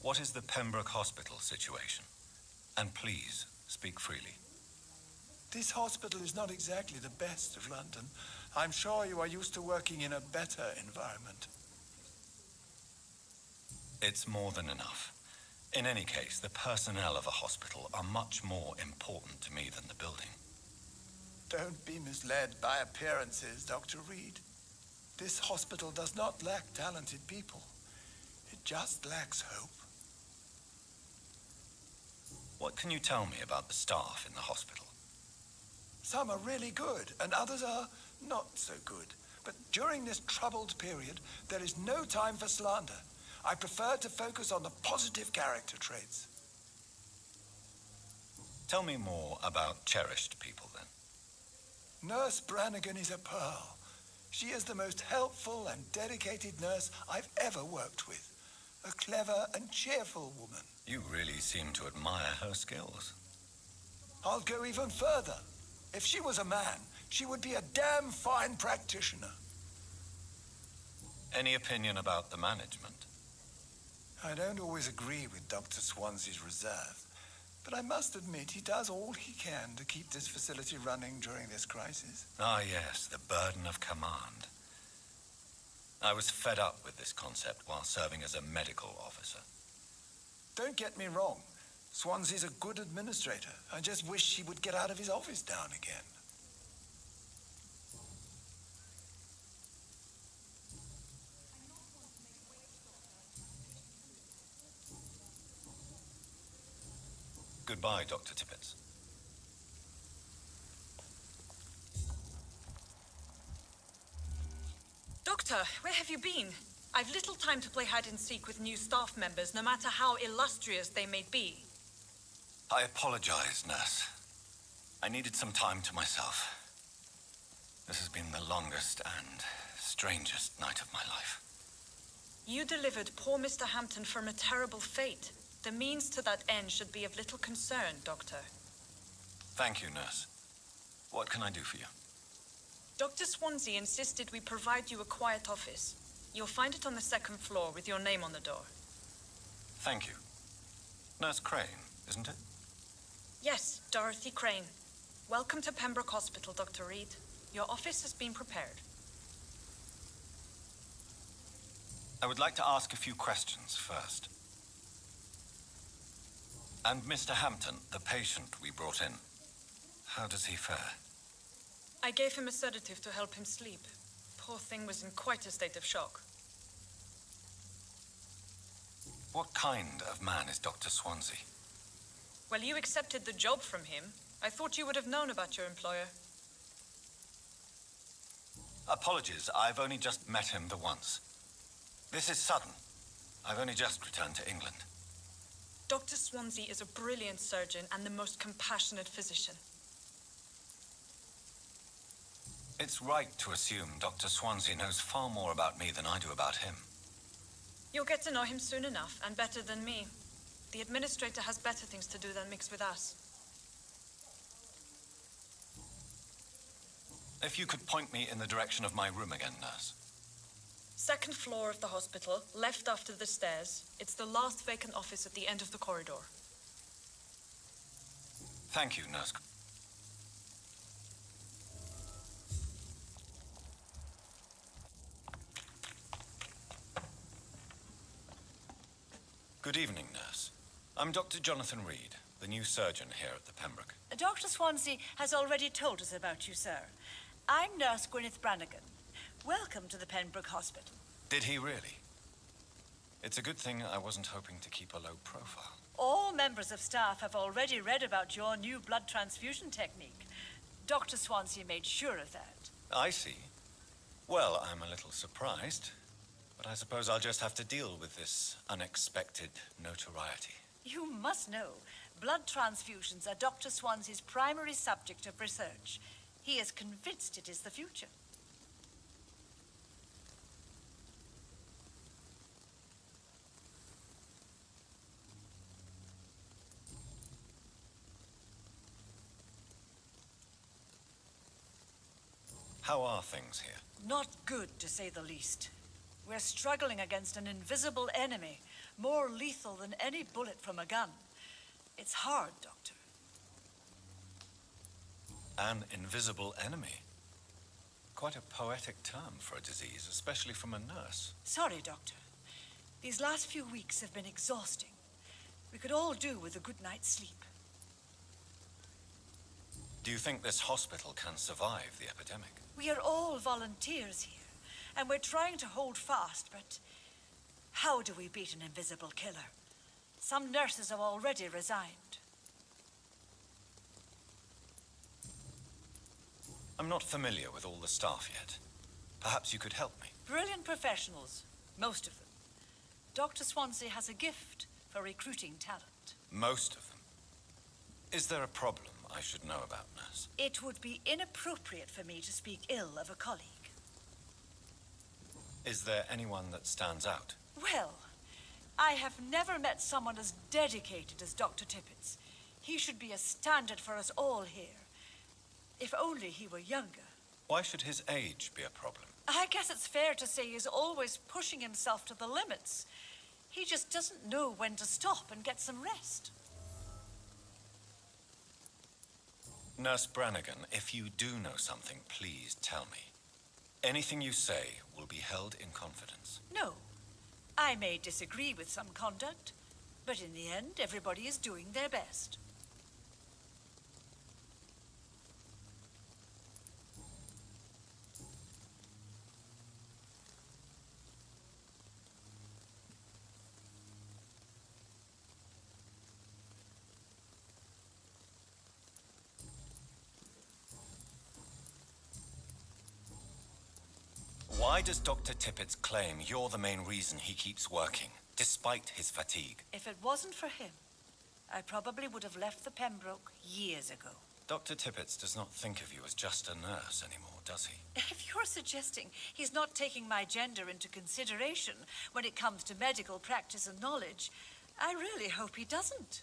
What is the Pembroke Hospital situation? And please, speak freely. This hospital is not exactly the best of London. I'm sure you are used to working in a better environment. It's more than enough. In any case, the personnel of a hospital are much more important to me than the building. Don't be misled by appearances, Dr. Reed. This hospital does not lack talented people. It just lacks hope. What can you tell me about the staff in the hospital? Some are really good, and others are not so good. But during this troubled period, there is no time for slander. I prefer to focus on the positive character traits. Tell me more about cherished people, then. Nurse Brannigan is a pearl. She is the most helpful and dedicated nurse I've ever worked with. A clever and cheerful woman. You really seem to admire her skills. I'll go even further. If she was a man, she would be a damn fine practitioner. Any opinion about the management? I don't always agree with Dr. Swansea's reserve, but I must admit he does all he can to keep this facility running during this crisis. Ah, yes, the burden of command. I was fed up with this concept while serving as a medical officer. Don't get me wrong. Swansea's a good administrator. I just wish he would get out of his office down again. Goodbye, Dr. Tippett. Doctor, where have you been? I've little time to play hide and seek with new staff members, no matter how illustrious they may be. I apologize, nurse. I needed some time to myself. This has been the longest and strangest night of my life. You delivered poor Mr. Hampton from a terrible fate. The means to that end should be of little concern, Doctor. Thank you, nurse. What can I do for you? Dr. Swansea insisted we provide you a quiet office. You'll find it on the second floor with your name on the door. Thank you. Nurse Crane, isn't it? Yes, Dorothy Crane. Welcome to Pembroke Hospital, Dr. Reed. Your office has been prepared. I would like to ask a few questions first. And Mr. Hampton, the patient we brought in, how does he fare? I gave him a sedative to help him sleep. Poor thing was in quite a state of shock. What kind of man is Dr. Swansea? Well, you accepted the job from him. I thought you would have known about your employer. Apologies, I've only just met him the once. This is sudden. I've only just returned to England. Dr. Swansea is a brilliant surgeon and the most compassionate physician. It's right to assume Dr. Swansea knows far more about me than I do about him. You'll get to know him soon enough, and better than me. The administrator has better things to do than mix with us. If you could point me in the direction of my room again, nurse. Second floor of the hospital, left after the stairs. It's the last vacant office at the end of the corridor. Thank you, nurse. Good evening, nurse. I'm Dr. Jonathan Reed, the new surgeon here at the Pembroke. Dr. Swansea has already told us about you, sir. I'm Nurse Gwyneth Brannigan. Welcome to the Pembroke Hospital. Did he really? It's a good thing I wasn't hoping to keep a low profile. All members of staff have already read about your new blood transfusion technique. Dr. Swansea made sure of that. I see. Well, I'm a little surprised, but I suppose I'll just have to deal with this unexpected notoriety. You must know, blood transfusions are Dr. Swansea's primary subject of research. He is convinced it is the future. How are things here? Not good, to say the least. We're struggling against an invisible enemy, more lethal than any bullet from a gun. It's hard, Doctor. An invisible enemy? Quite a poetic term for a disease, especially from a nurse. Sorry, Doctor. These last few weeks have been exhausting. We could all do with a good night's sleep. Do you think this hospital can survive the epidemic? We are all volunteers here, and we're trying to hold fast, but how do we beat an invisible killer? Some nurses have already resigned. I'm not familiar with all the staff yet. Perhaps you could help me. Brilliant professionals, most of them. Dr. Swansea has a gift for recruiting talent. Most of them. Is there a problem I should know about, nurse? It would be inappropriate for me to speak ill of a colleague. Is there anyone that stands out? Well, I have never met someone as dedicated as Dr. Tippett's. He should be a standard for us all here. If only he were younger. Why should his age be a problem? I guess it's fair to say he's always pushing himself to the limits. He just doesn't know when to stop and get some rest. Nurse Brannigan, if you do know something, please tell me. Anything you say will be held in confidence. No. I may disagree with some conduct, but in the end, everybody is doing their best. Why does Dr. Tippett claim you're the main reason he keeps working, despite his fatigue? If it wasn't for him, I probably would have left the Pembroke years ago. Dr. Tippett does not think of you as just a nurse anymore, does he? If you're suggesting he's not taking my gender into consideration when it comes to medical practice and knowledge, I really hope he doesn't.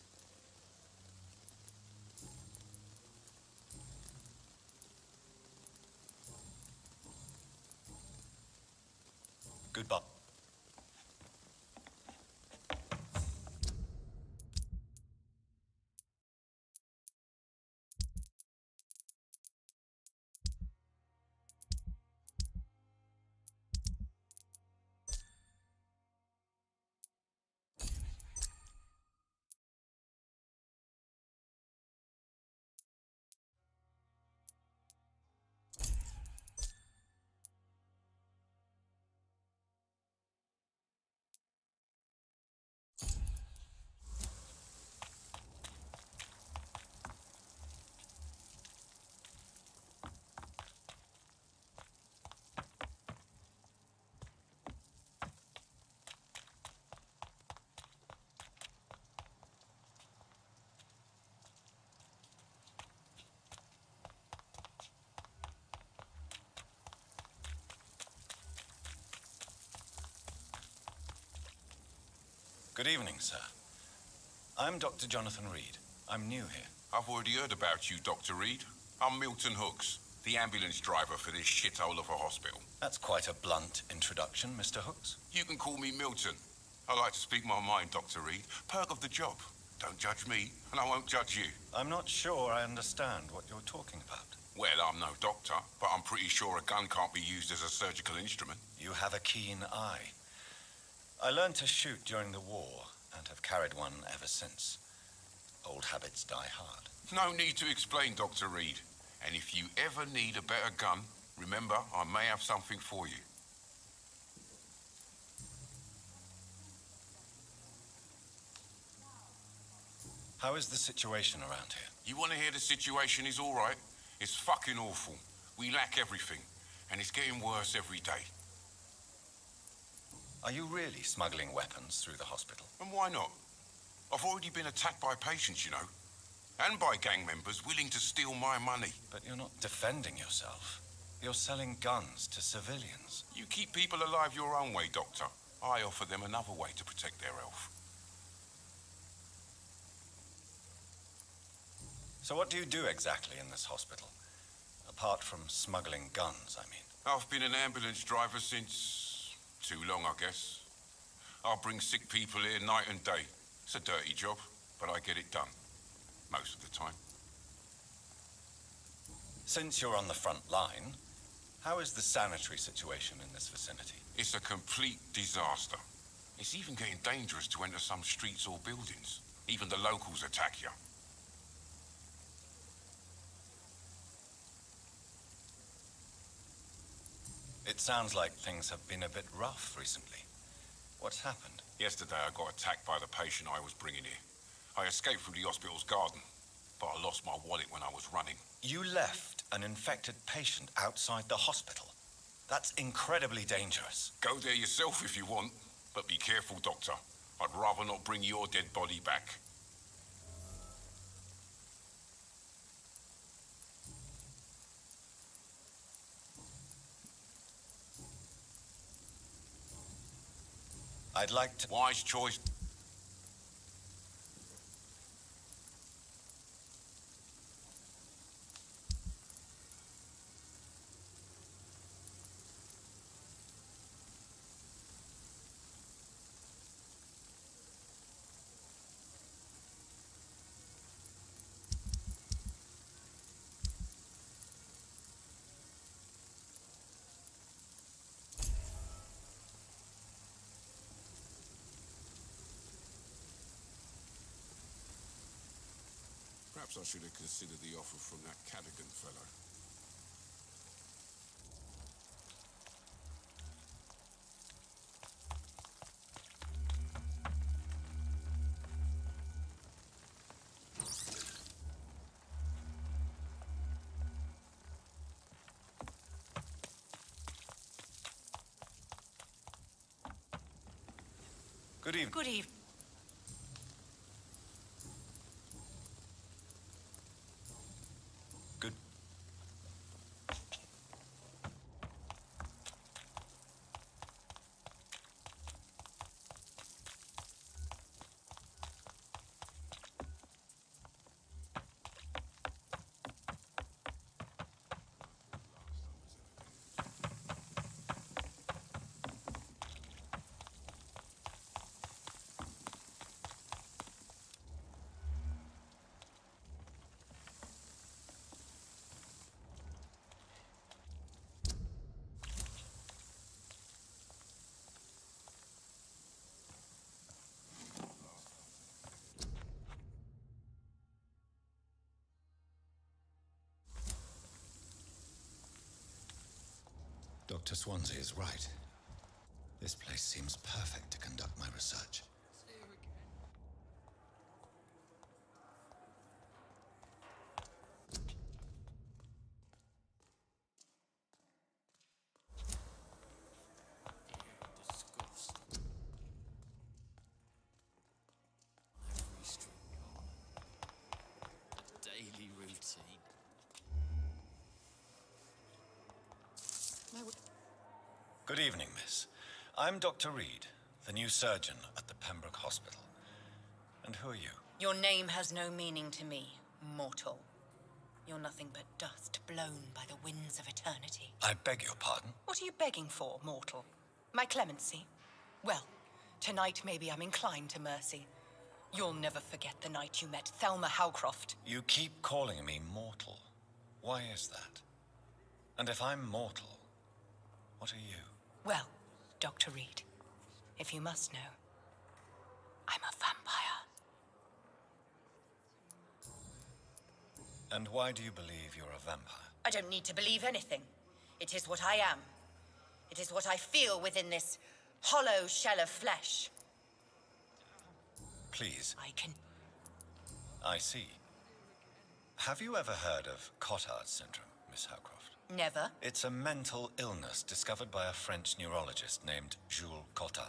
Goodbye. Good evening, sir. I'm Dr. Jonathan Reed. I'm new here. I've already heard about you, Dr. Reed. I'm Milton Hooks, the ambulance driver for this shithole of a hospital. That's quite a blunt introduction, Mr. Hooks. You can call me Milton. I like to speak my mind, Dr. Reed. Perk of the job. Don't judge me, and I won't judge you. I'm not sure I understand what you're talking about. Well, I'm no doctor, but I'm pretty sure a gun can't be used as a surgical instrument. You have a keen eye. I learned to shoot during the war and have carried one ever since. Old habits die hard. No need to explain, Dr. Reed. And if you ever need a better gun, remember, I may have something for you. How is the situation around here? You want to hear the situation is all right? It's fucking awful. We lack everything, and it's getting worse every day. Are you really smuggling weapons through the hospital? And why not? I've already been attacked by patients, you know. And by gang members willing to steal my money. But you're not defending yourself. You're selling guns to civilians. You keep people alive your own way, Doctor. I offer them another way to protect their health. So what do you do exactly in this hospital? Apart from smuggling guns, I mean. I've been an ambulance driver since... too long, I guess. I'll bring sick people here night and day. It's a dirty job, but I get it done. Most of the time. Since you're on the front line, how is the sanitary situation in this vicinity? It's a complete disaster. It's even getting dangerous to enter some streets or buildings. Even the locals attack you. It sounds like things have been a bit rough recently. What's happened? Yesterday I got attacked by the patient I was bringing here. I escaped through the hospital's garden, but I lost my wallet when I was running. You left an infected patient outside the hospital. That's incredibly dangerous. Go there yourself if you want, but be careful, Doctor. I'd rather not bring your dead body back. I'd like to... Wise choice. Perhaps I should have considered the offer from that Cadigan fellow. Good evening. Good evening. Good. Dr. Swansea is right. This place seems perfect to conduct my research. Daily routine. Good evening, miss. I'm Dr. Reed, the new surgeon at the Pembroke Hospital. And who are you? Your name has no meaning to me, mortal. You're nothing but dust blown by the winds of eternity. I beg your pardon? What are you begging for, mortal? My clemency? Well, tonight maybe I'm inclined to mercy. You'll never forget the night you met Thelma Howcroft. You keep calling me mortal. Why is that? And if I'm mortal, what are you? Well, Dr. Reed, if you must know, I'm a vampire. And why do you believe you're a vampire? I don't need to believe anything. It is what I am. It is what I feel within this hollow shell of flesh. Please. I can... I see. Have you ever heard of Cotard's syndrome, Miss Howcroft? Never. It's a mental illness discovered by a French neurologist named Jules Cotard.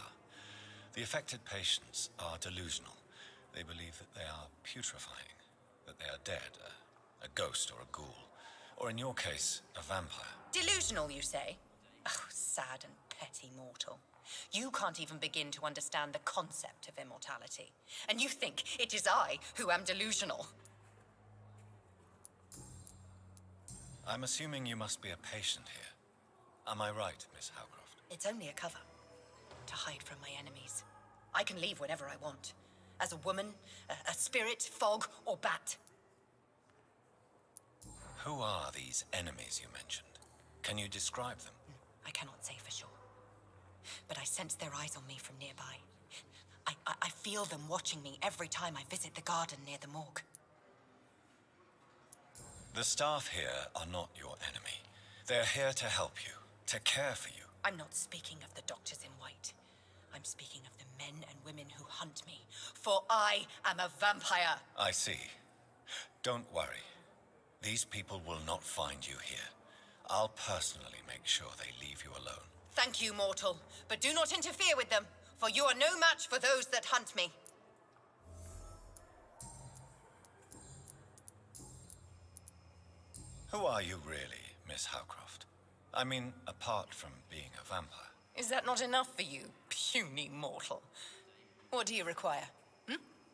The affected patients are delusional. They believe that they are putrefying, that they are dead, a ghost or a ghoul, or in your case, a vampire. Delusional, you say? Oh, sad and petty mortal. You can't even begin to understand the concept of immortality. And you think it is I who am delusional. I'm assuming you must be a patient here. Am I right, Miss Howcroft? It's only a cover. To hide from my enemies. I can leave whenever I want. As a woman, a spirit, fog, or bat. Who are these enemies you mentioned? Can you describe them? I cannot say for sure. But I sense their eyes on me from nearby. I feel them watching me every time I visit the garden near the morgue. The staff here are not your enemy. They're here to help you, to care for you. I'm not speaking of the doctors in white. I'm speaking of the men and women who hunt me. For I am a vampire. I see. Don't worry. These people will not find you here. I'll personally make sure they leave you alone. Thank you, mortal, but do not interfere with them, for you are no match for those that hunt me. Who are you really, Miss Howcroft? I mean, apart from being a vampire. Is that not enough for you, puny mortal? What do you require?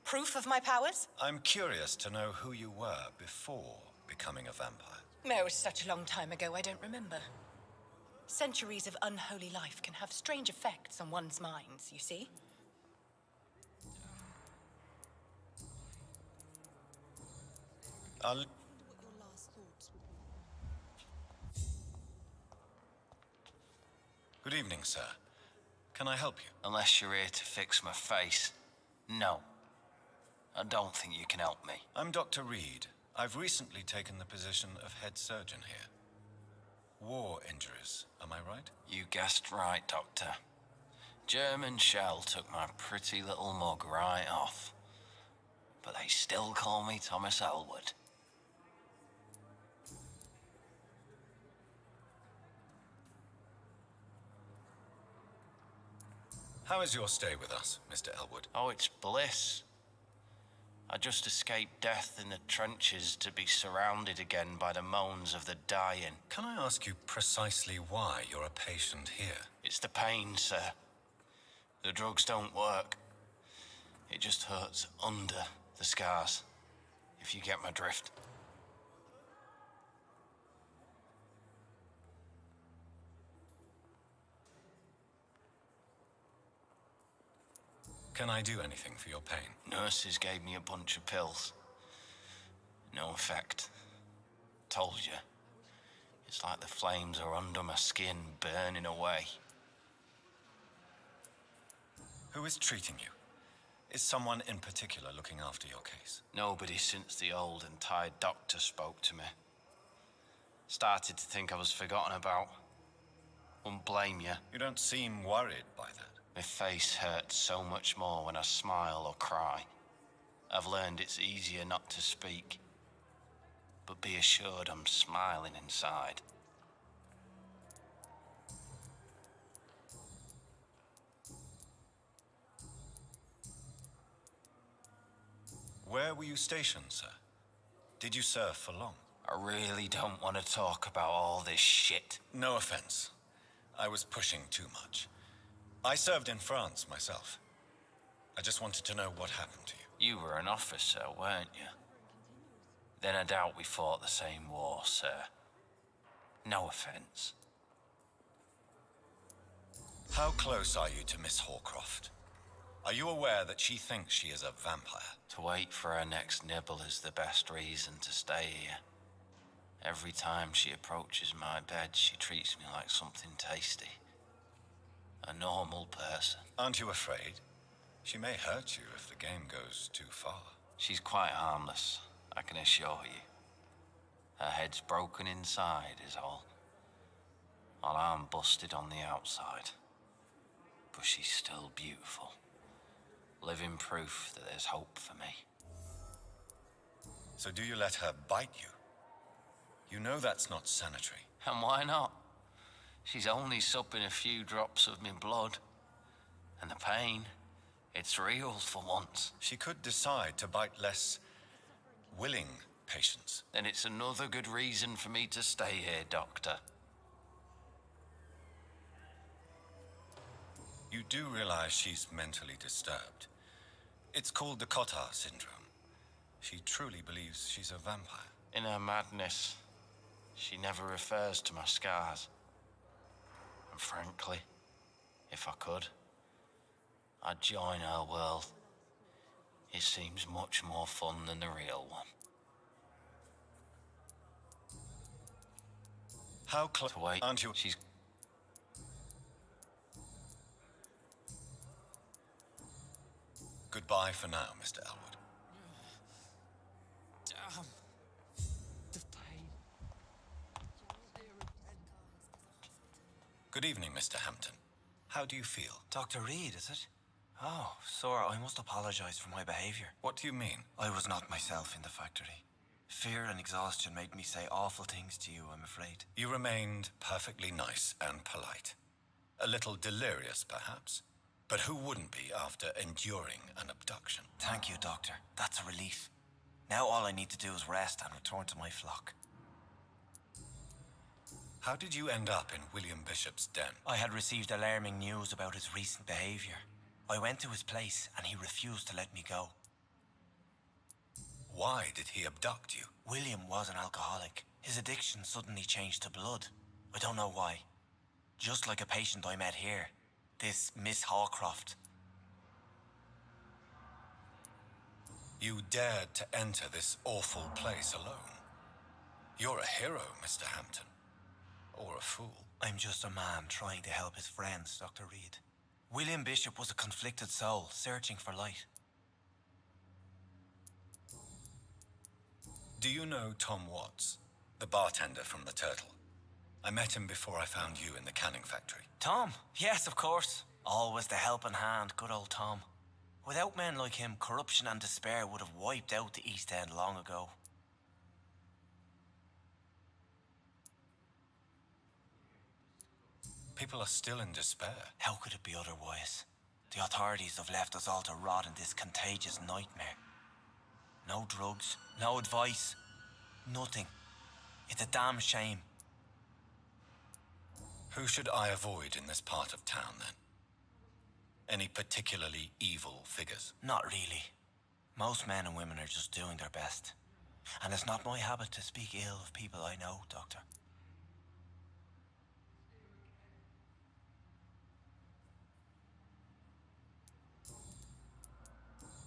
Proof of my powers? I'm curious to know who you were before becoming a vampire. No, it was such a long time ago, I don't remember. Centuries of unholy life can have strange effects on one's minds, you see? Good evening, sir. Can I help you? Unless you're here to fix my face. No. I don't think you can help me. I'm Dr. Reed. I've recently taken the position of head surgeon here. War injuries, am I right? You guessed right, Doctor. German shell took my pretty little mug right off. But they still call me Thomas Elwood. How is your stay with us, Mr. Elwood? Oh, it's bliss. I just escaped death in the trenches to be surrounded again by the moans of the dying. Can I ask you precisely why you're a patient here? It's the pain, sir. The drugs don't work. It just hurts under the scars, if you get my drift. Can I do anything for your pain? Nurses gave me a bunch of pills. No effect. Told you. It's like the flames are under my skin, burning away. Who is treating you? Is someone in particular looking after your case? Nobody since the old and tired doctor spoke to me. Started to think I was forgotten about. Wouldn't blame you. You don't seem worried by that. My face hurts so much more when I smile or cry. I've learned it's easier not to speak. But be assured I'm smiling inside. Where were you stationed, sir? Did you serve for long? I really don't want to talk about all this shit. No offense. I was pushing too much. I served in France myself. I just wanted to know what happened to you. You were an officer, weren't you? Then I doubt we fought the same war, sir. No offense. How close are you to Miss Hawcroft? Are you aware that she thinks she is a vampire? To wait for her next nibble is the best reason to stay here. Every time she approaches my bed, she treats me like something tasty. A normal person. Aren't you afraid? She may hurt you if the game goes too far. She's quite harmless, I can assure you. Her head's broken inside is all. While I'm busted on the outside. But she's still beautiful. Living proof that there's hope for me. So do you let her bite you? You know that's not sanitary. And why not? She's only supping a few drops of me blood. And the pain, it's real for once. She could decide to bite less willing patients. Then it's another good reason for me to stay here, Doctor. You do realize she's mentally disturbed. It's called the Cotard syndrome. She truly believes she's a vampire. In her madness, she never refers to my scars. And frankly, if I could, I'd join her world. It seems much more fun than the real one. How close? Wait, aren't you? She's... Goodbye for now, Mr. Elwood. Damn. The pain. Good evening, Mr. Hampton. How do you feel? Dr. Reed, is it? Oh, sir, I must apologize for my behavior. What do you mean? I was not myself in the factory. Fear and exhaustion made me say awful things to you, I'm afraid. You remained perfectly nice and polite. A little delirious, perhaps. But who wouldn't be after enduring an abduction? Thank you, Doctor. That's a relief. Now all I need to do is rest and return to my flock. How did you end up in William Bishop's den? I had received alarming news about his recent behavior. I went to his place and he refused to let me go. Why did he abduct you? William was an alcoholic. His addiction suddenly changed to blood. I don't know why. Just like a patient I met here. This Miss Hawcroft. You dared to enter this awful place alone. You're a hero, Mr. Hampton. Or a fool. I'm just a man trying to help his friends, Dr. Reed. William Bishop was a conflicted soul, searching for light. Do you know Tom Watts, the bartender from the Turtle? I met him before I found you in the canning factory. Tom? Yes, of course. Always the helping hand, good old Tom. Without men like him, corruption and despair would have wiped out the East End long ago. People are still in despair. How could it be otherwise? The authorities have left us all to rot in this contagious nightmare. No drugs, no advice, nothing. It's a damn shame. Who should I avoid in this part of town, then? Any particularly evil figures? Not really. Most men and women are just doing their best. And it's not my habit to speak ill of people I know, Doctor.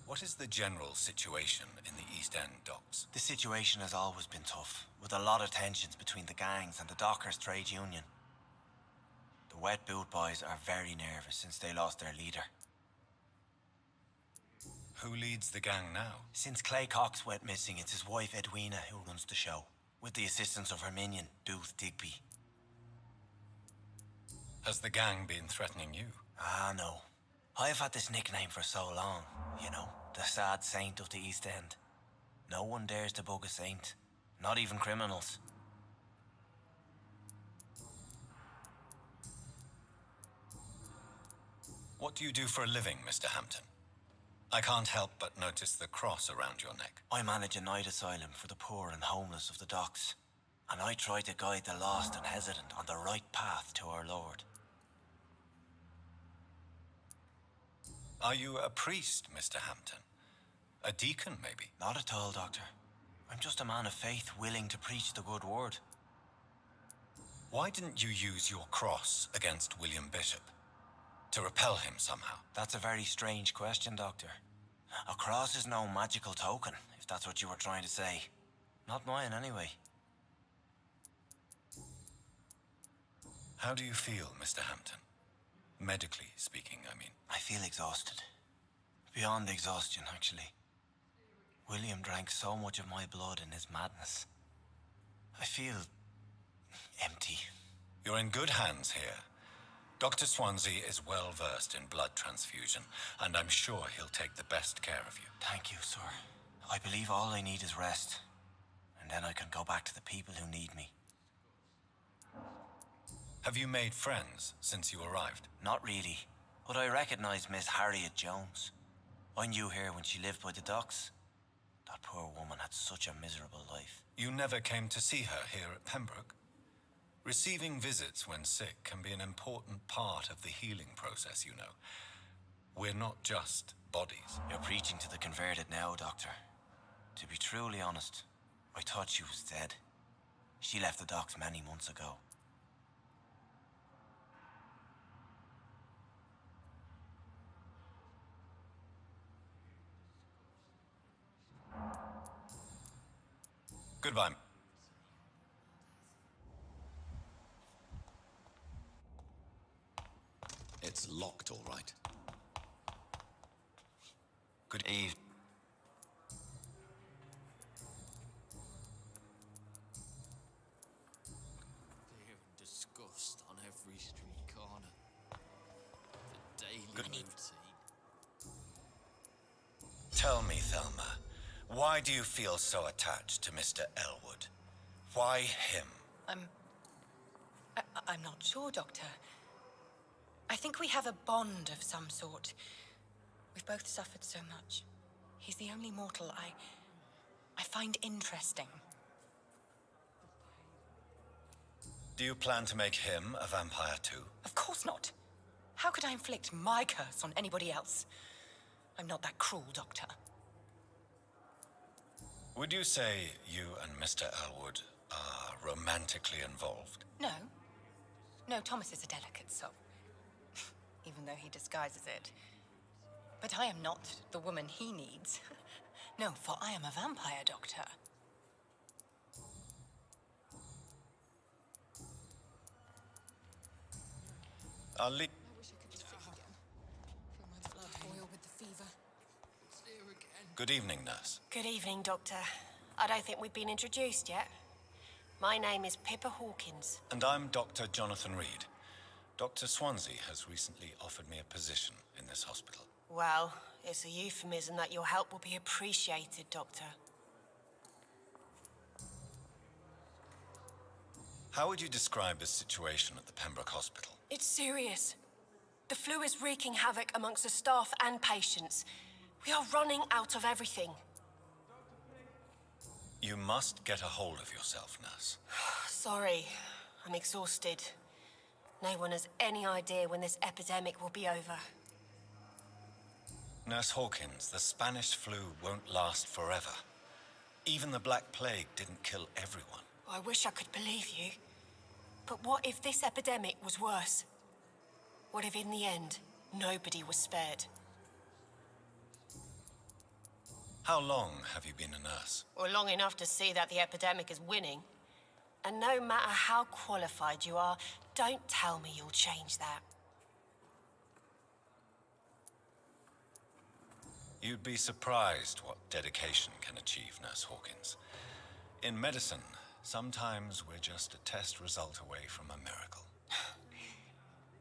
What is the general situation in the East End docks? The situation has always been tough, with a lot of tensions between the gangs and the dockers' trade union. The Wet Boot Boys are very nervous since they lost their leader. Who leads the gang now? Since Clay Cox went missing, it's his wife Edwina who runs the show, with the assistance of her minion, Booth Digby. Has the gang been threatening you? Ah, no. I've had this nickname for so long, you know, the sad saint of the East End. No one dares to bug a saint, not even criminals. What do you do for a living, Mr. Hampton? I can't help but notice the cross around your neck. I manage a night asylum for the poor and homeless of the docks, and I try to guide the lost and hesitant on the right path to our Lord. Are you a priest, Mr. Hampton? A deacon, maybe? Not at all, Doctor. I'm just a man of faith willing to preach the good word. Why didn't you use your cross against William Bishop? To repel him somehow? That's a very strange question, Doctor. A cross is no magical token, if that's what you were trying to say. Not mine, anyway. How do you feel, Mr. Hampton? Medically speaking, I mean. I feel exhausted. Beyond exhaustion, actually. William drank so much of my blood in his madness. I feel empty. You're in good hands here. Dr. Swansea is well versed in blood transfusion, and I'm sure he'll take the best care of you. Thank you, sir. I believe all I need is rest, and then I can go back to the people who need me. Have you made friends since you arrived? Not really, but I recognize Miss Harriet Jones. I knew her when she lived by the docks. That poor woman had such a miserable life. You never came to see her here at Pembroke? Receiving visits when sick can be an important part of the healing process, you know. We're not just bodies. You're preaching to the converted now, Doctor. To be truly honest, I thought she was dead. She left the docks many months ago. Goodbye. It's locked, all right. Good evening. Fear and disgust on every street corner. The daily Good routine. Tell me, Thelma, why do you feel so attached to Mr. Elwood? Why him? I'm not sure, Doctor. I think we have a bond of some sort. We've both suffered so much. He's the only mortal I find interesting. Do you plan to make him a vampire too? Of course not. How could I inflict my curse on anybody else? I'm not that cruel, Doctor. Would you say you and Mr. Elwood are romantically involved? No. No, Thomas is a delicate soul. Even though he disguises it. But I am not the woman he needs. No, for I am a vampire, Doctor. I'll leave. Good evening, nurse. Good evening, Doctor. I don't think we've been introduced yet. My name is Pippa Hawkins. And I'm Dr. Jonathan Reed. Dr. Swansea has recently offered me a position in this hospital. Well, it's a euphemism that your help will be appreciated, Doctor. How would you describe the situation at the Pembroke Hospital? It's serious. The flu is wreaking havoc amongst the staff and patients. We are running out of everything. You must get a hold of yourself, nurse. Sorry, I'm exhausted. No one has any idea when this epidemic will be over. Nurse Hawkins, the Spanish flu won't last forever. Even the Black Plague didn't kill everyone. I wish I could believe you. But what if this epidemic was worse? What if in the end, nobody was spared? How long have you been a nurse? Well, long enough to see that the epidemic is winning. And no matter how qualified you are, don't tell me you'll change that. You'd be surprised what dedication can achieve, Nurse Hawkins. In medicine, sometimes we're just a test result away from a miracle.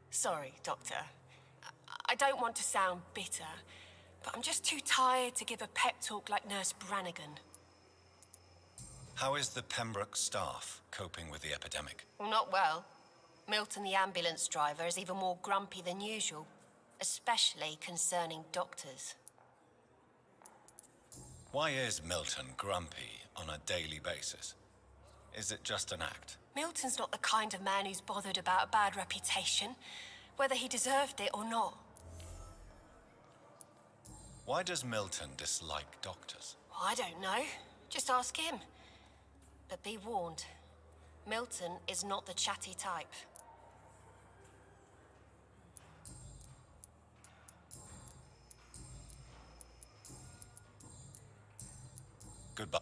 Sorry, Doctor. I don't want to sound bitter, but I'm just too tired to give a pep talk like Nurse Brannigan. How is the Pembroke staff coping with the epidemic? Well, not well. Milton, the ambulance driver, is even more grumpy than usual, especially concerning doctors. Why is Milton grumpy on a daily basis? Is it just an act? Milton's not the kind of man who's bothered about a bad reputation, whether he deserved it or not. Why does Milton dislike doctors? I don't know. Just ask him. But be warned, Milton is not the chatty type. Goodbye.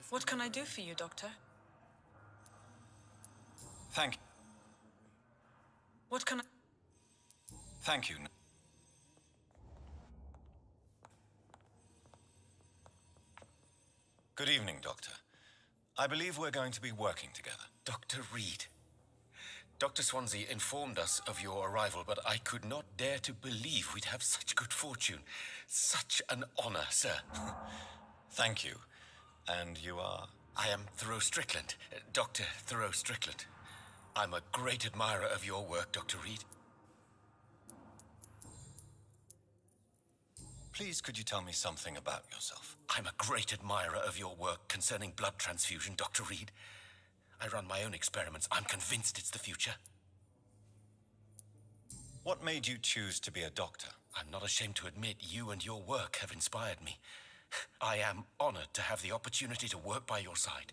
What can I do for you, Doctor? Thank you. What can I... Thank you. Good evening, Doctor. I believe we're going to be working together. Dr. Reed. Dr. Swansea informed us of your arrival, but I could not dare to believe we'd have such good fortune. Such an honor, sir. Thank you. And you are? I am Thoreau Strickland, Dr. Thoreau Strickland. I'm a great admirer of your work, Dr. Reed. Please, could you tell me something about yourself? I'm a great admirer of your work concerning blood transfusion, Dr. Reed. I run my own experiments. I'm convinced it's the future. What made you choose to be a doctor? I'm not ashamed to admit you and your work have inspired me. I am honored to have the opportunity to work by your side.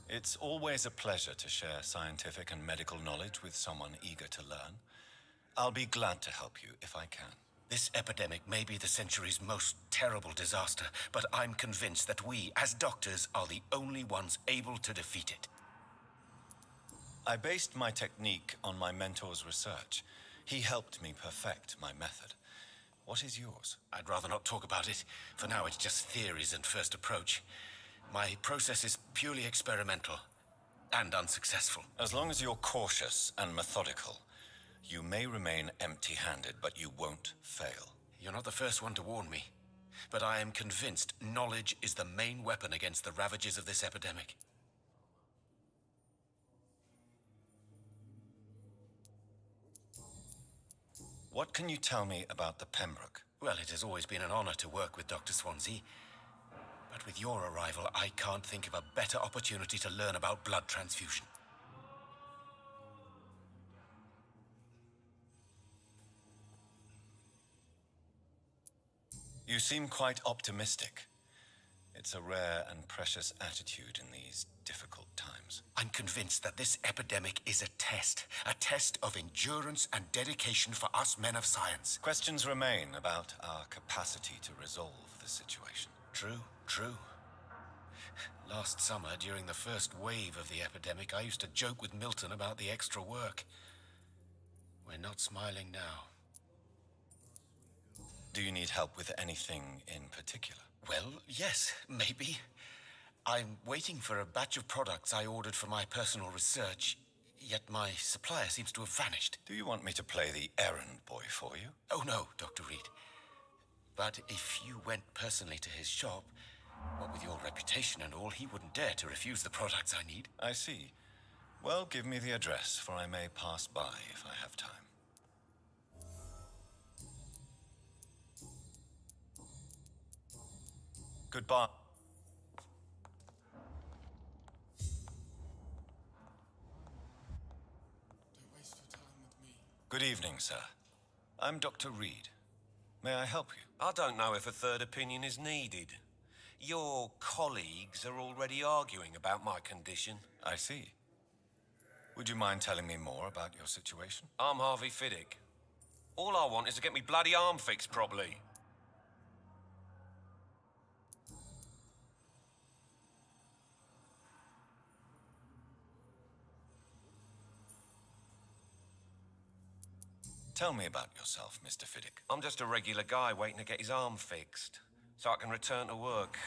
It's always a pleasure to share scientific and medical knowledge with someone eager to learn. I'll be glad to help you if I can. This epidemic may be the century's most terrible disaster, but I'm convinced that we, as doctors, are the only ones able to defeat it. I based my technique on my mentor's research. He helped me perfect my method. What is yours? I'd rather not talk about it. For now, it's just theories and first approach. My process is purely experimental and unsuccessful. As long as you're cautious and methodical, you may remain empty-handed, but you won't fail. You're not the first one to warn me, but I am convinced knowledge is the main weapon against the ravages of this epidemic. What can you tell me about the Pembroke? Well, it has always been an honor to work with Dr. Swansea. But with your arrival, I can't think of a better opportunity to learn about blood transfusion. You seem quite optimistic. It's a rare and precious attitude in these difficult times. I'm convinced that this epidemic is a test of endurance and dedication for us men of science. Questions remain about our capacity to resolve the situation. True. Last summer, during the first wave of the epidemic, I used to joke with Milton about the extra work. We're not smiling now. Do you need help with anything in particular? Well, yes, maybe. I'm waiting for a batch of products I ordered for my personal research, yet my supplier seems to have vanished. Do you want me to play the errand boy for you? Oh, no, Dr. Reed. But if you went personally to his shop, what with your reputation and all, he wouldn't dare to refuse the products I need. I see. Well, give me the address, for I may pass by if I have time. Goodbye. Good evening, sir. I'm Dr. Reed. May I help you? I don't know if a third opinion is needed. Your colleagues are already arguing about my condition. I see. Would you mind telling me more about your situation? I'm Harvey Fiddick. All I want is to get me bloody arm fixed properly. Tell me about yourself, Mr. Fiddick. I'm just a regular guy waiting to get his arm fixed, so I can return to work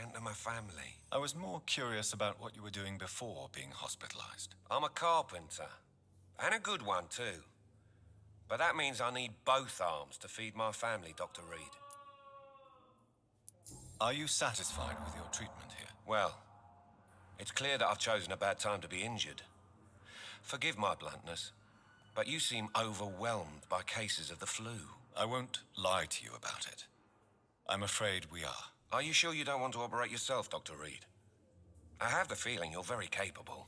and to my family. I was more curious about what you were doing before being hospitalized. I'm a carpenter, and a good one too. But that means I need both arms to feed my family, Dr. Reed. Are you satisfied with your treatment here? Well, it's clear that I've chosen a bad time to be injured. Forgive my bluntness, but you seem overwhelmed by cases of the flu. I won't lie to you about it. I'm afraid we are. Are you sure you don't want to operate yourself, Dr. Reed? I have the feeling you're very capable,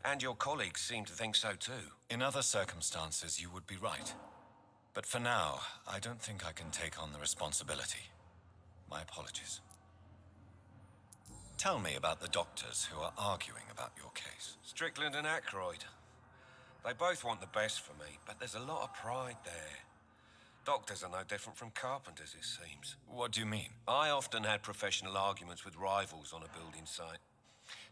and your colleagues seem to think so too. In other circumstances, you would be right. But for now, I don't think I can take on the responsibility. My apologies. Tell me about the doctors who are arguing about your case. Strickland and Aykroyd. They both want the best for me, but there's a lot of pride there. Doctors are no different from carpenters, it seems. What do you mean? I often had professional arguments with rivals on a building site.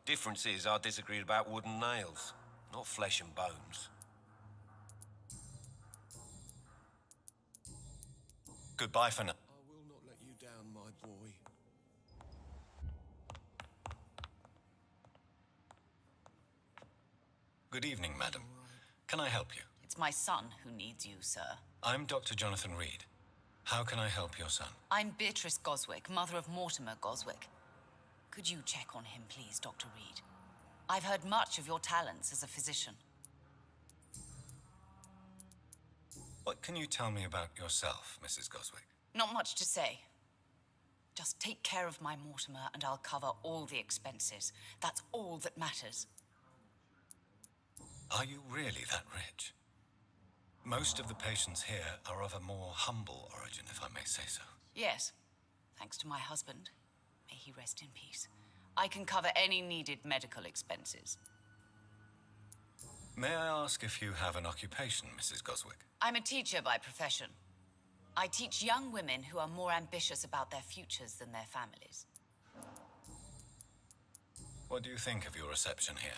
Difference is, I disagreed about wooden nails, not flesh and bones. Goodbye for now. I will not let you down, my boy. Good evening, madam. Can I help you? It's my son who needs you, sir. I'm Dr. Jonathan Reed. How can I help your son? I'm Beatrice Goswick, mother of Mortimer Goswick. Could you check on him, please, Dr. Reed? I've heard much of your talents as a physician. What can you tell me about yourself, Mrs. Goswick? Not much to say. Just take care of my Mortimer and I'll cover all the expenses. That's all that matters. Are you really that rich? Most of the patients here are of a more humble origin, if I may say so. Yes, thanks to my husband. May he rest in peace. I can cover any needed medical expenses. May I ask if you have an occupation, Mrs. Goswick? I'm a teacher by profession. I teach young women who are more ambitious about their futures than their families. What do you think of your reception here?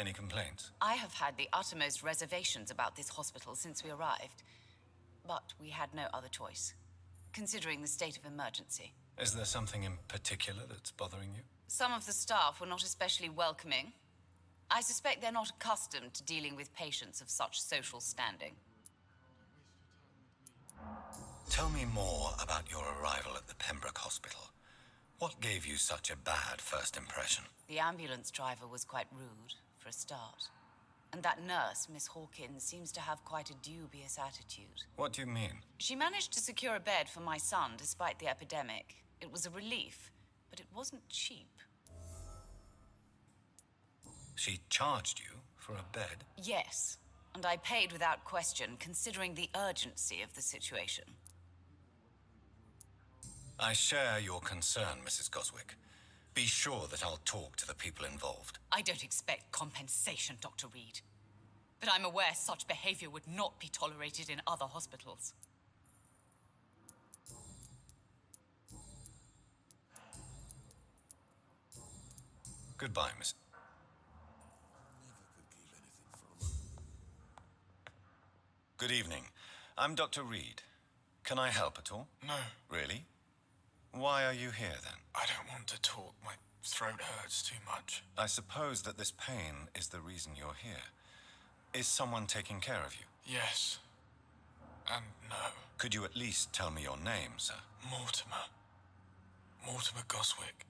Any complaints? I have had the uttermost reservations about this hospital since we arrived. But we had no other choice, considering the state of emergency. Is there something in particular that's bothering you? Some of the staff were not especially welcoming. I suspect they're not accustomed to dealing with patients of such social standing. Tell me more about your arrival at the Pembroke Hospital. What gave you such a bad first impression? The ambulance driver was quite rude, for a start. And that nurse, Miss Hawkins, seems to have quite a dubious attitude. What do you mean? She managed to secure a bed for my son despite the epidemic. It was a relief, but it wasn't cheap. She charged you for a bed? Yes, and I paid without question, considering the urgency of the situation. I share your concern, Mrs. Goswick. Be sure that I'll talk to the people involved. I don't expect compensation, Dr. Reed. But I'm aware such behavior would not be tolerated in other hospitals. Goodbye, Miss. Good evening. I'm Dr. Reed. Can I help at all? No. Really? Why are you here, then? I don't want to talk. My throat hurts too much. I suppose that this pain is the reason you're here. Is someone taking care of you? Yes. And no. Could you at least tell me your name, sir? Mortimer. Mortimer Goswick.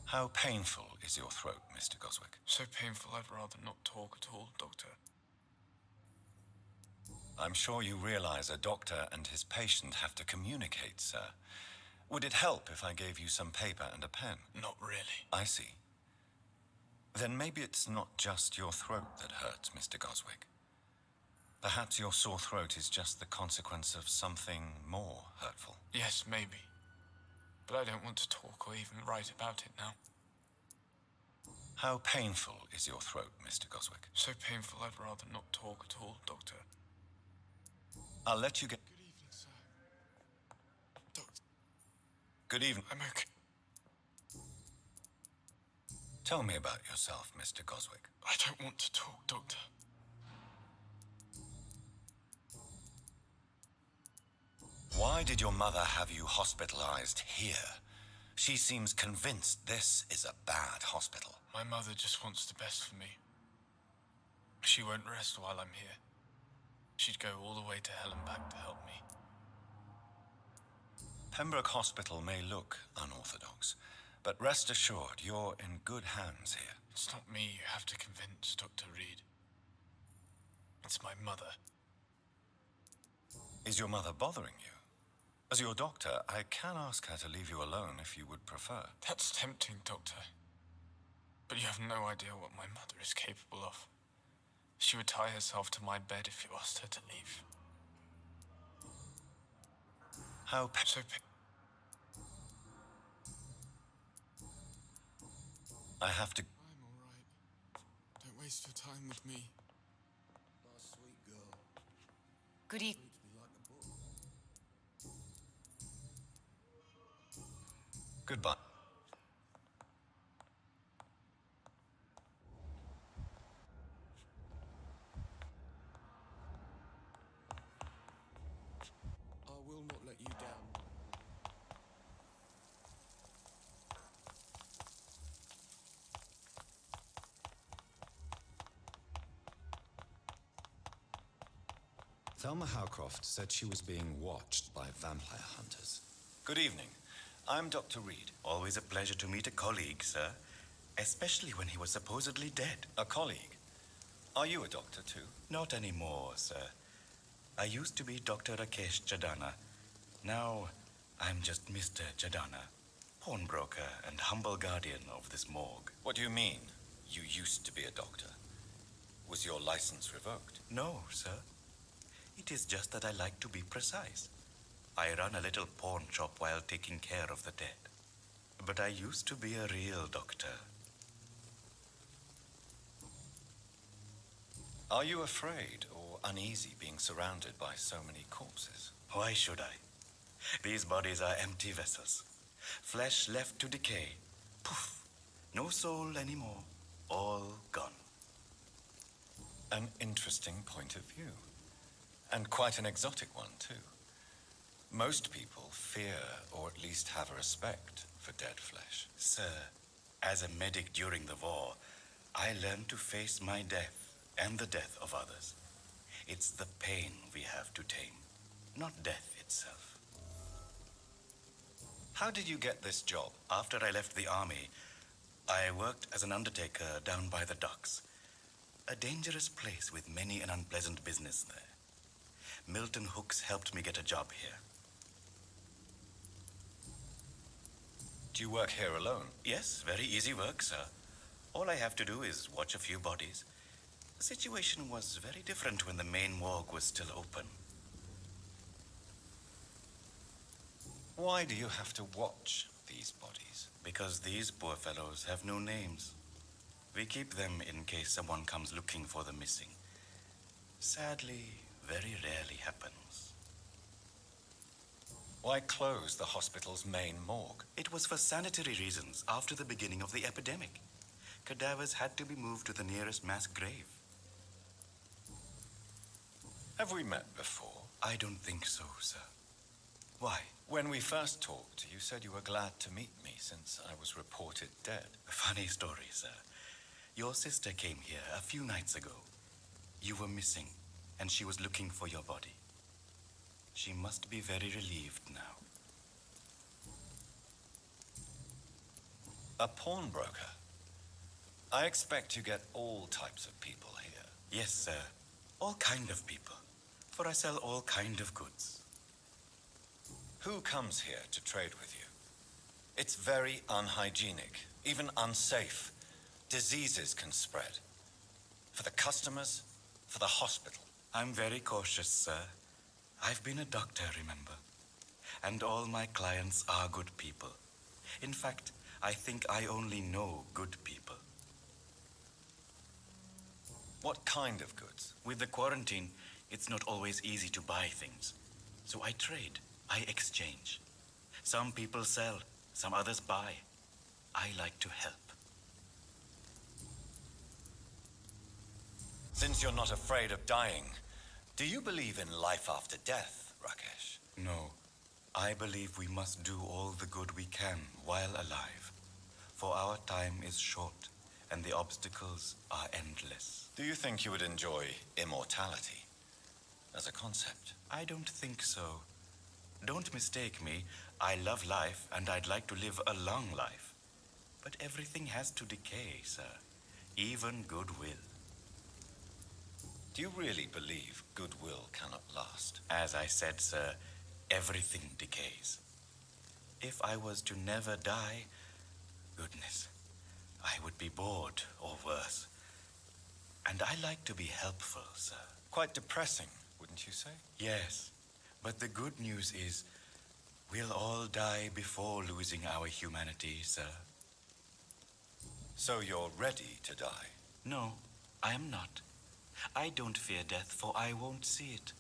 How painful is your throat, Mr. Goswick? So painful I'd rather not talk at all, Doctor. I'm sure you realize a doctor and his patient have to communicate, sir. Would it help if I gave you some paper and a pen? Not really. I see. Then maybe it's not just your throat that hurts, Mr. Goswick. Perhaps your sore throat is just the consequence of something more hurtful. Yes, maybe. But I don't want to talk or even write about it now. How painful is your throat, Mr. Goswick? So painful I'd rather not talk at all, Doctor. I'll let you get... Good evening, sir. Doctor. Good evening. I'm okay. Tell me about yourself, Mr. Goswick. I don't want to talk, Doctor. Why did your mother have you hospitalized here? She seems convinced this is a bad hospital. My mother just wants the best for me. She won't rest while I'm here. She'd go all the way to hell and back to help me. Pembroke Hospital may look unorthodox, but rest assured you're in good hands here. It's not me you have to convince, Dr. Reed. It's my mother. Is your mother bothering you? As your doctor, I can ask her to leave you alone if you would prefer. That's tempting, Doctor. But you have no idea what my mother is capable of. She would tie herself to my bed if you asked her to leave. How I have to... I'm all right. Don't waste your time with me. My sweet girl. Good evening. Treats me like a book. Goodbye. I will not let you down. Thelma Howcroft said she was being watched by vampire hunters. Good evening. I'm Dr. Reed. Always a pleasure to meet a colleague, sir. Especially when he was supposedly dead. A colleague? Are you a doctor too? Not anymore, sir. I used to be Dr. Rakesh Jadana. Now, I'm just Mr. Jadana, pawnbroker and humble guardian of this morgue. What do you mean, you used to be a doctor? Was your license revoked? No, sir. It is just that I like to be precise. I run a little pawn shop while taking care of the dead. But I used to be a real doctor. Are you afraid or uneasy being surrounded by so many corpses? Why should I? These bodies are empty vessels. Flesh left to decay. Poof. No soul anymore. all gone. An interesting point of view. And quite an exotic one, too. Most people fear, or at least have a respect, for dead flesh. Sir, as a medic during the war, I learned to face my death and the death of others. It's the pain we have to tame, not death itself. How did you get this job? After I left the army, I worked as an undertaker down by the docks. A dangerous place with many an unpleasant business there. Milton Hooks helped me get a job here. Do you work here alone? Yes, very easy work, sir. All I have to do is watch a few bodies. The situation was very different when the main morgue was still open. Why do you have to watch these bodies? Because these poor fellows have no names. We keep them in case someone comes looking for the missing. Sadly, very rarely happens. Why close the hospital's main morgue? It was for sanitary reasons after the beginning of the epidemic. Cadavers had to be moved to the nearest mass grave. Have we met before? I don't think so, sir. Why? When we first talked, you said you were glad to meet me since I was reported dead. A funny story, sir. Your sister came here a few nights ago. You were missing, and she was looking for your body. She must be very relieved now. A pawnbroker? I expect you get all types of people here. Yes, sir. All kind of people. For I sell all kind of goods. Who comes here to trade with you? It's very unhygienic, even unsafe. Diseases can spread. For the customers, for the hospital. I'm very cautious, sir. I've been a doctor, remember? And all my clients are good people. In fact, I think I only know good people. What kind of goods? With the quarantine, it's not always easy to buy things. So I trade. I exchange. Some people sell, some others buy. I like to help. Since you're not afraid of dying, do you believe in life after death, Rakesh? No. I believe we must do all the good we can while alive. For our time is short, and the obstacles are endless. Do you think you would enjoy immortality as a concept? I don't think so. Don't mistake me. I love life, and I'd like to live a long life. But everything has to decay, sir. Even goodwill. Do you really believe goodwill cannot last? As I said, sir, everything decays. If I was to never die, goodness, I would be bored or worse. And I like to be helpful, sir. Quite depressing, wouldn't you say? Yes, but the good news is we'll all die before losing our humanity, sir. So you're ready to die? No, I am not. I don't fear death, for I won't see it.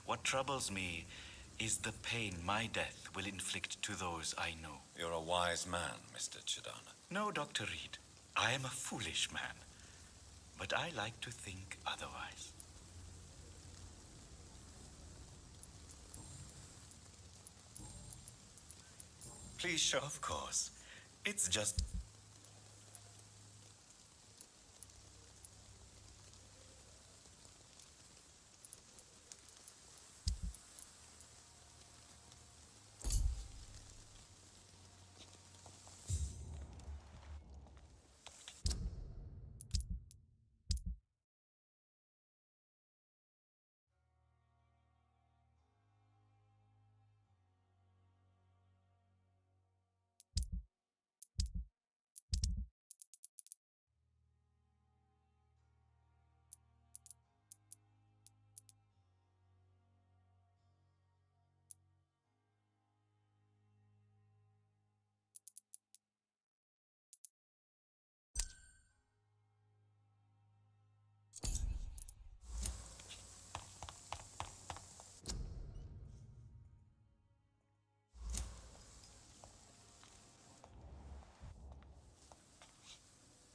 What troubles me is the pain my death will inflict to those I know. You're a wise man, Mr. Chidana. No, Dr. Reed. I am a foolish man. But I like to think otherwise. Please show. Of course. It's just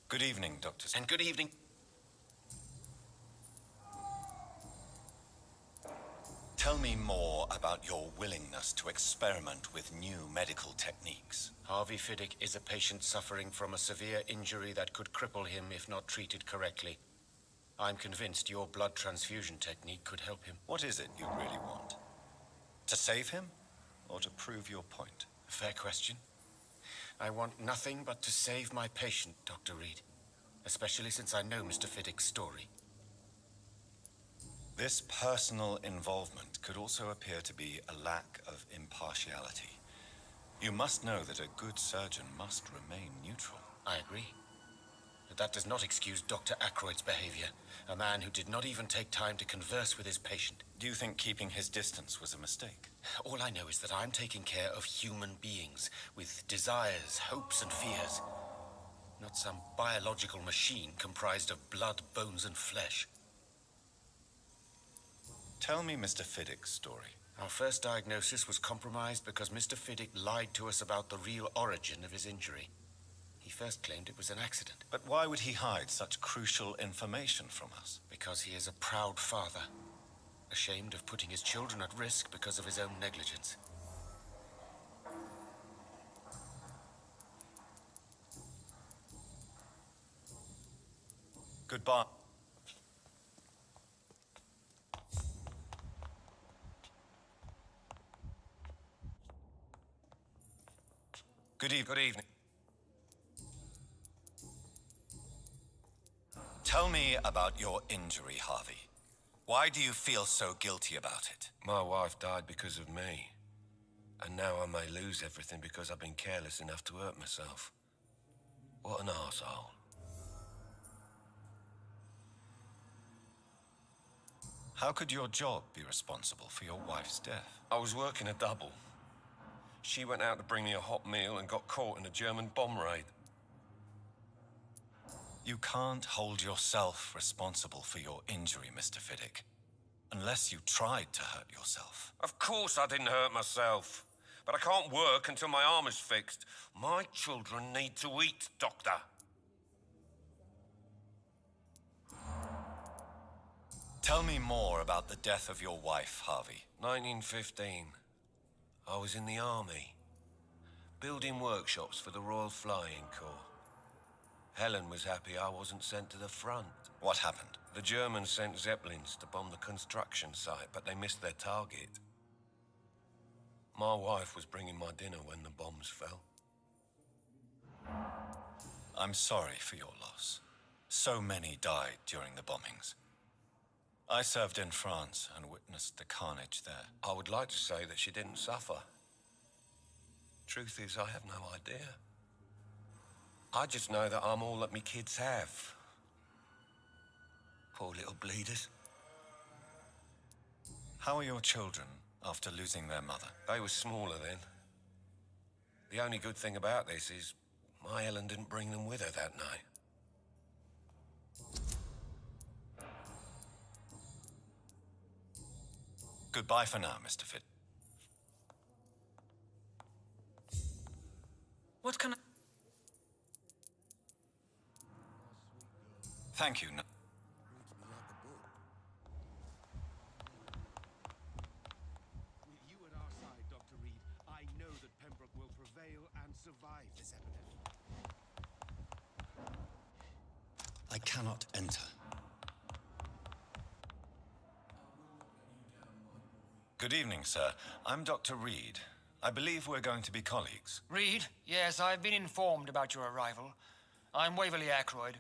Good evening, Doctor. And good evening. Tell me more about your willingness to experiment with new medical techniques. Harvey Fiddick is a patient suffering from a severe injury that could cripple him if not treated correctly. I'm convinced your blood transfusion technique could help him. What is it you really want? To save him, or to prove your point? Fair question. I want nothing but to save my patient, Dr. Reed. Especially since I know Mr. Fiddick's story. This personal involvement could also appear to be a lack of impartiality. You must know that a good surgeon must remain neutral. I agree. But that does not excuse Dr. Ackroyd's behavior. A man who did not even take time to converse with his patient. Do you think keeping his distance was a mistake? All I know is that I'm taking care of human beings with desires, hopes, and fears. Not some biological machine comprised of blood, bones, and flesh. Tell me Mr. Fiddick's story. Our first diagnosis was compromised because Mr. Fiddick lied to us about the real origin of his injury. He first claimed it was an accident. But why would he hide such crucial information from us? Because he is a proud father, ashamed of putting his children at risk because of his own negligence. Goodbye. Good evening. Tell me about your injury, Harvey. Why do you feel so guilty about it? My wife died because of me. And now I may lose everything because I've been careless enough to hurt myself. What an arsehole. How could your job be responsible for your wife's death? I was working a double. She went out to bring me a hot meal and got caught in a German bomb raid. You can't hold yourself responsible for your injury, Mr. Fiddick. Unless you tried to hurt yourself. Of course I didn't hurt myself. But I can't work until my arm is fixed. My children need to eat, Doctor. Tell me more about the death of your wife, Harvey. 1915. I was in the army. Building workshops for the Royal Flying Corps. Helen was happy I wasn't sent to the front. What happened? The Germans sent Zeppelins to bomb the construction site, but they missed their target. My wife was bringing my dinner when the bombs fell. I'm sorry for your loss. So many died during the bombings. I served in France and witnessed the carnage there. I would like to say that she didn't suffer. Truth is, I have no idea. I just know that I'm all that me kids have. Poor little bleeders. How are your children after losing their mother? They were smaller then. The only good thing about this is my Helen didn't bring them with her that night. Goodbye for now, Mr. Fiddick. What can I... Thank you. With you at our side, Dr. Reed, I know that Pembroke will prevail and survive this epidemic. I cannot enter. Good evening, sir. I'm Dr. Reed. I believe we're going to be colleagues. Reed? Yes, I've been informed about your arrival. I'm Waverly Ackroyd.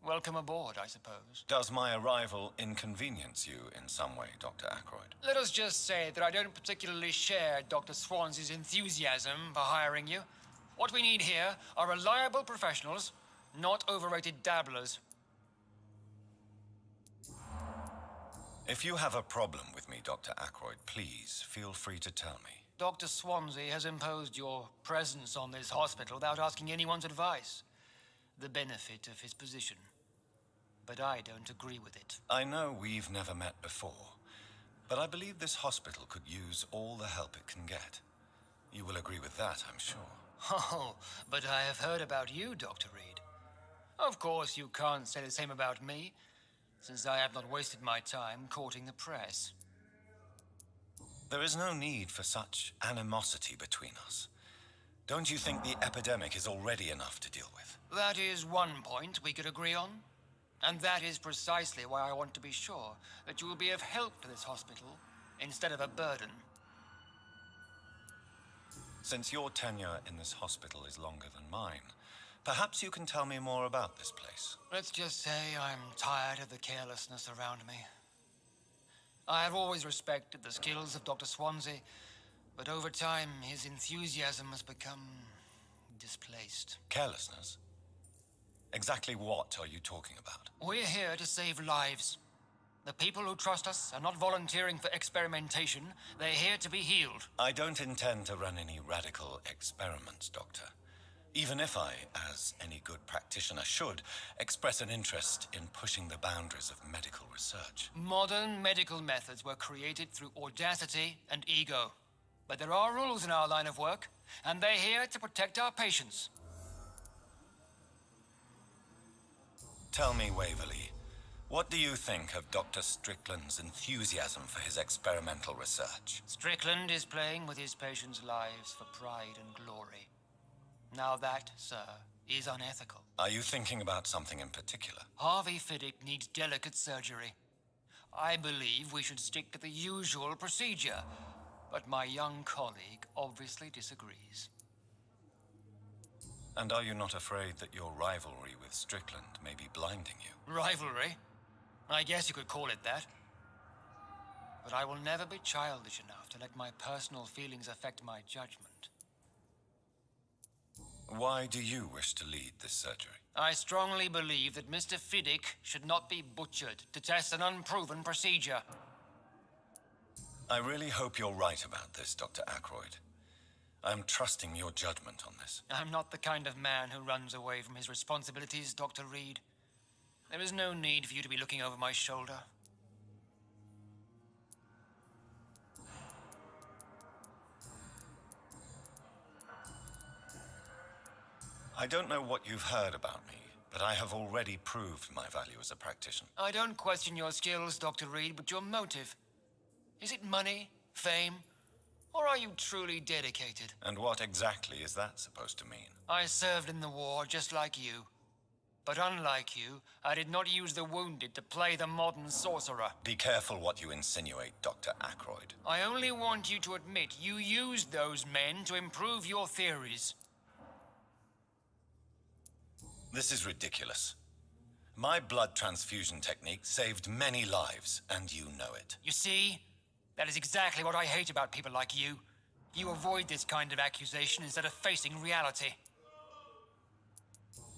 Welcome aboard, I suppose. Does my arrival inconvenience you in some way, Dr. Ackroyd? Let us just say that I don't particularly share Dr. Swansea's enthusiasm for hiring you. What we need here are reliable professionals, not overrated dabblers. If you have a problem with me, Dr. Ackroyd, please feel free to tell me. Dr. Swansea has imposed your presence on this hospital without asking anyone's advice. The benefit of his position. But I don't agree with it. I know we've never met before, but I believe this hospital could use all the help it can get. You will agree with that, I'm sure. Oh, but I have heard about you, Dr. Reed. Of course, you can't say the same about me, since I have not wasted my time courting the press. There is no need for such animosity between us. Don't you think the epidemic is already enough to deal with? That is one point we could agree on. And that is precisely why I want to be sure that you will be of help to this hospital instead of a burden. Since your tenure in this hospital is longer than mine, perhaps you can tell me more about this place. Let's just say I'm tired of the carelessness around me. I have always respected the skills of Dr. Swansea, but over time his enthusiasm has become displaced. Carelessness? Exactly what are you talking about? We're here to save lives. The people who trust us are not volunteering for experimentation. They're here to be healed. I don't intend to run any radical experiments, Doctor. Even if I, as any good practitioner should, express an interest in pushing the boundaries of medical research. Modern medical methods were created through audacity and ego. But there are rules in our line of work, and they're here to protect our patients. Tell me, Waverly, what do you think of Dr. Strickland's enthusiasm for his experimental research? Strickland is playing with his patients' lives for pride and glory. Now that, sir, is unethical. Are you thinking about something in particular? Harvey Fiddick needs delicate surgery. I believe we should stick to the usual procedure, but my young colleague obviously disagrees. And are you not afraid that your rivalry with Strickland may be blinding you? Rivalry? I guess you could call it that. But I will never be childish enough to let my personal feelings affect my judgment. Why do you wish to lead this surgery? I strongly believe that Mr. Fiddick should not be butchered to test an unproven procedure. I really hope you're right about this, Dr. Ackroyd. I'm trusting your judgment on this. I'm not the kind of man who runs away from his responsibilities, Dr. Reed. There is no need for you to be looking over my shoulder. I don't know what you've heard about me, but I have already proved my value as a practitioner. I don't question your skills, Dr. Reed, but your motive. Is it money, fame, or are you truly dedicated? And what exactly is that supposed to mean? I served in the war just like you. But unlike you, I did not use the wounded to play the modern sorcerer. Be careful what you insinuate, Dr. Ackroyd. I only want you to admit you used those men to improve your theories. This is ridiculous. My blood transfusion technique saved many lives, and you know it. You see? That is exactly what I hate about people like you. You avoid this kind of accusation instead of facing reality.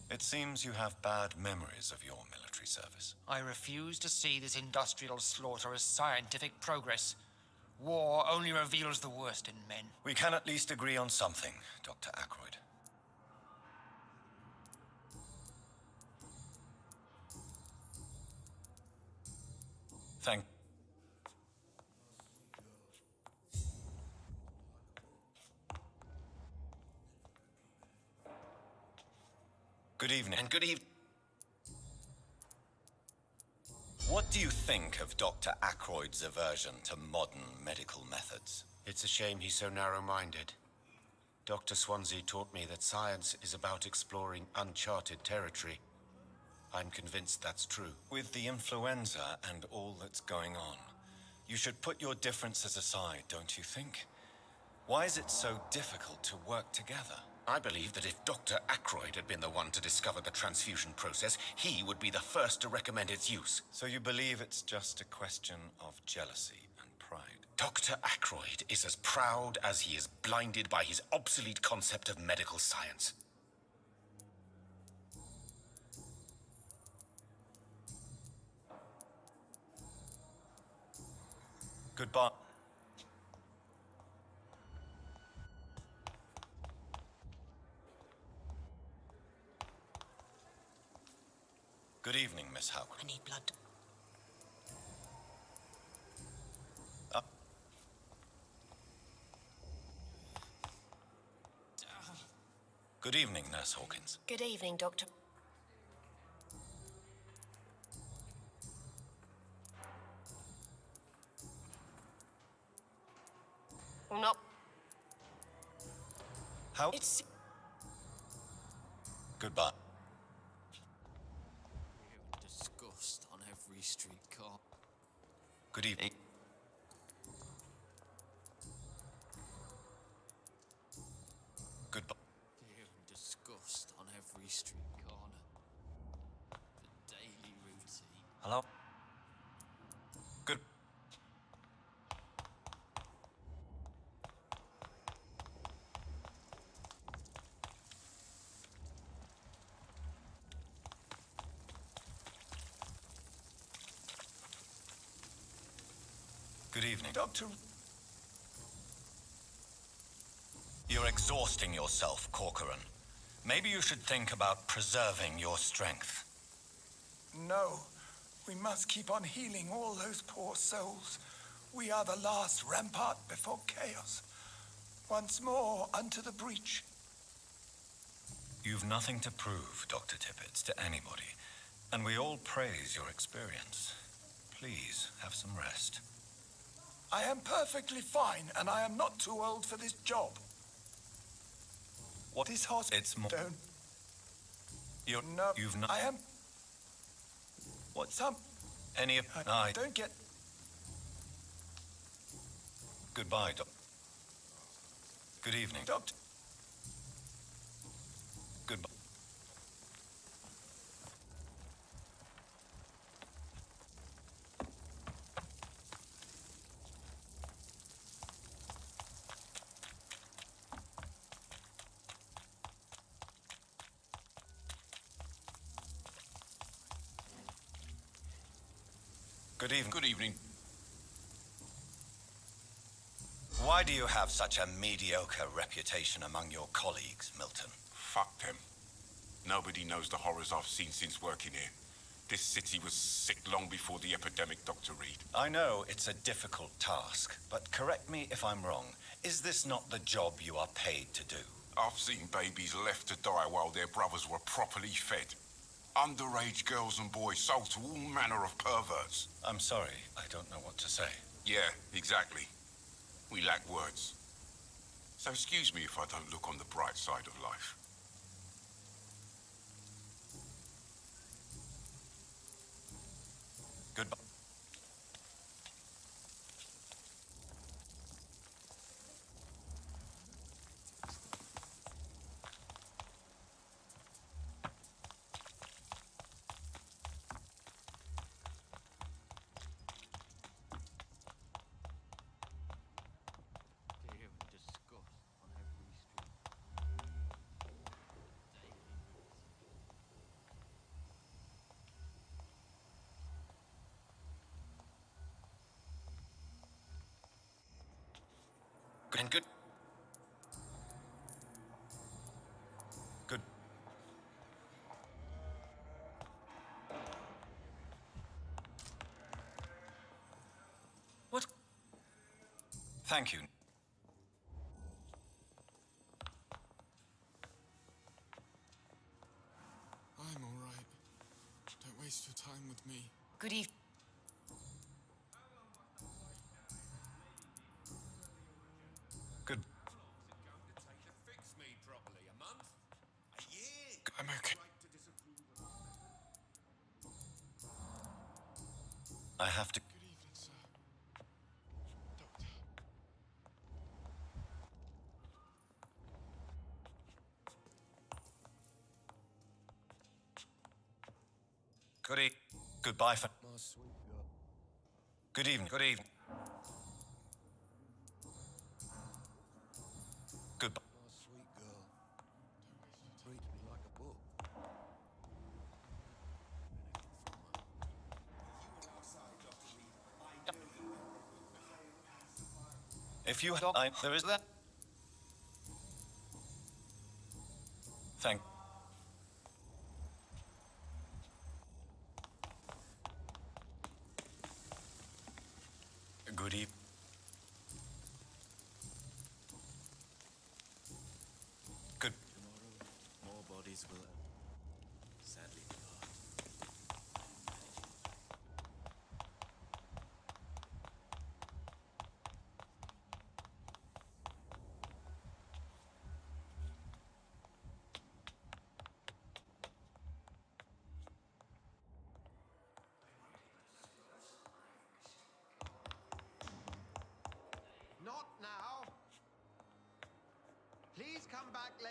It seems you have bad memories of your military service. I refuse to see this industrial slaughter as scientific progress. War only reveals the worst in men. We can at least agree on something, Dr. Ackroyd. Thank... Good evening. And good evening. What do you think of Dr. Ackroyd's aversion to modern medical methods? It's a shame he's so narrow-minded. Dr. Swansea taught me that science is about exploring uncharted territory. I'm convinced that's true. With the influenza and all that's going on, you should put your differences aside, don't you think? Why is it so difficult to work together? I believe that if Dr. Ackroyd had been the one to discover the transfusion process, he would be the first to recommend its use. So you believe it's just a question of jealousy and pride? Dr. Ackroyd is as proud as he is blinded by his obsolete concept of medical science. Goodbye. Good evening, Miss Howard. I need blood. Good evening, Nurse Hawkins. Good evening, Doctor. Well, not... How? It's... Goodbye. Disgust on every streetcar. Good evening. Goodbye. Fear and disgust on every street corner. The daily routine. Hello? Good. Good evening. Doctor... You're exhausting yourself, Corcoran. Maybe you should think about preserving your strength. No. We must keep on healing all those poor souls. We are the last rampart before chaos. Once more, unto the breach. You've nothing to prove, Dr. Tippett, to anybody, and we all praise your experience. Please, have some rest. I am perfectly fine, and I am not too old for this job. What this hospital? It's more... Don't... You've not... I am... What? Some... Any of... I don't get... Goodbye, Doc. Good evening. Doctor... Goodbye. Good evening. Good evening. Why do you have such a mediocre reputation among your colleagues, Milton? Fuck them. Nobody knows the horrors I've seen since working here. This city was sick long before the epidemic, Dr. Reed. I know it's a difficult task, but correct me if I'm wrong. Is this not the job you are paid to do? I've seen babies left to die while their brothers were properly fed. Underage girls and boys sold to all manner of perverts. I'm sorry, I don't know what to say. Yeah, exactly. We lack words. So excuse me if I don't look on the bright side of life. Goodbye. Fear and disgust on every street. Daily routine. Good and good. Good. What? Thank you. I'm all right. Don't waste your time with me. Good evening. Good. I'm okay. I have to... Good evening, sir. Doctor. Goodbye for... My sweet girl. Good evening. Good evening. Goodbye. My sweet girl. Reads me like a book. If you... there is that... Thank... Good evening. Good... Tomorrow, more bodies will sadly depart.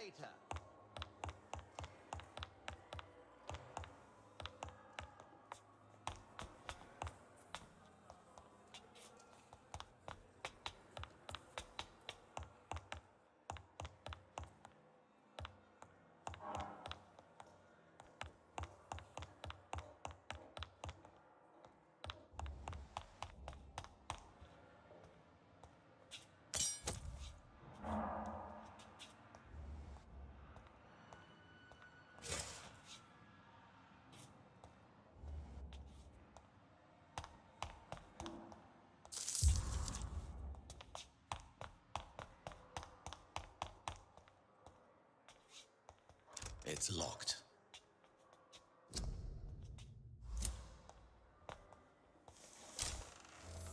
later. It's locked.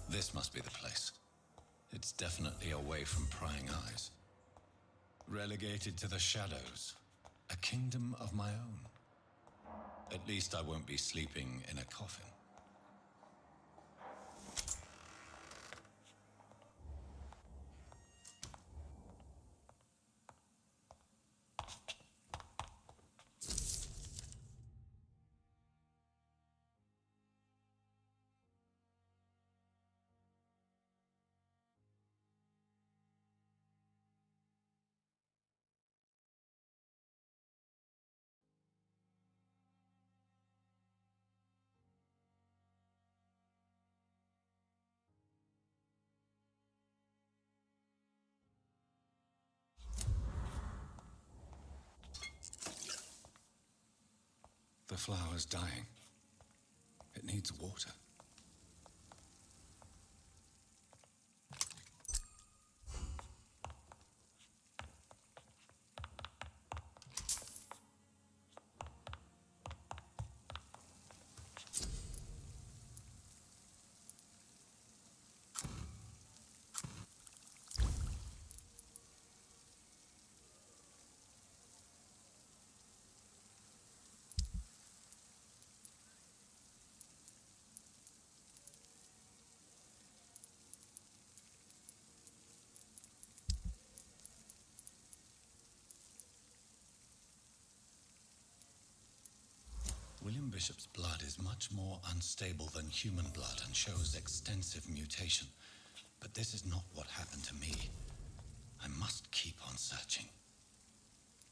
This must be the place. It's definitely away from prying eyes. Relegated to the shadows. A kingdom of my own. At least I won't be sleeping in a coffin. The flower's dying. It needs water. William Bishop's blood is much more unstable than human blood and shows extensive mutation. But this is not what happened to me. I must keep on searching.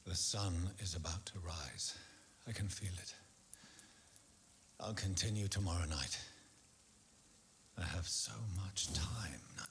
The sun is about to rise. I can feel it. I'll continue tomorrow night. I have so much time now.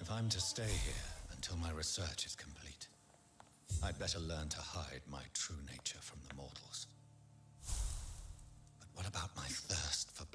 If I'm to stay here until my research is complete, I'd better learn to hide my true nature from the mortals. But what about my thirst for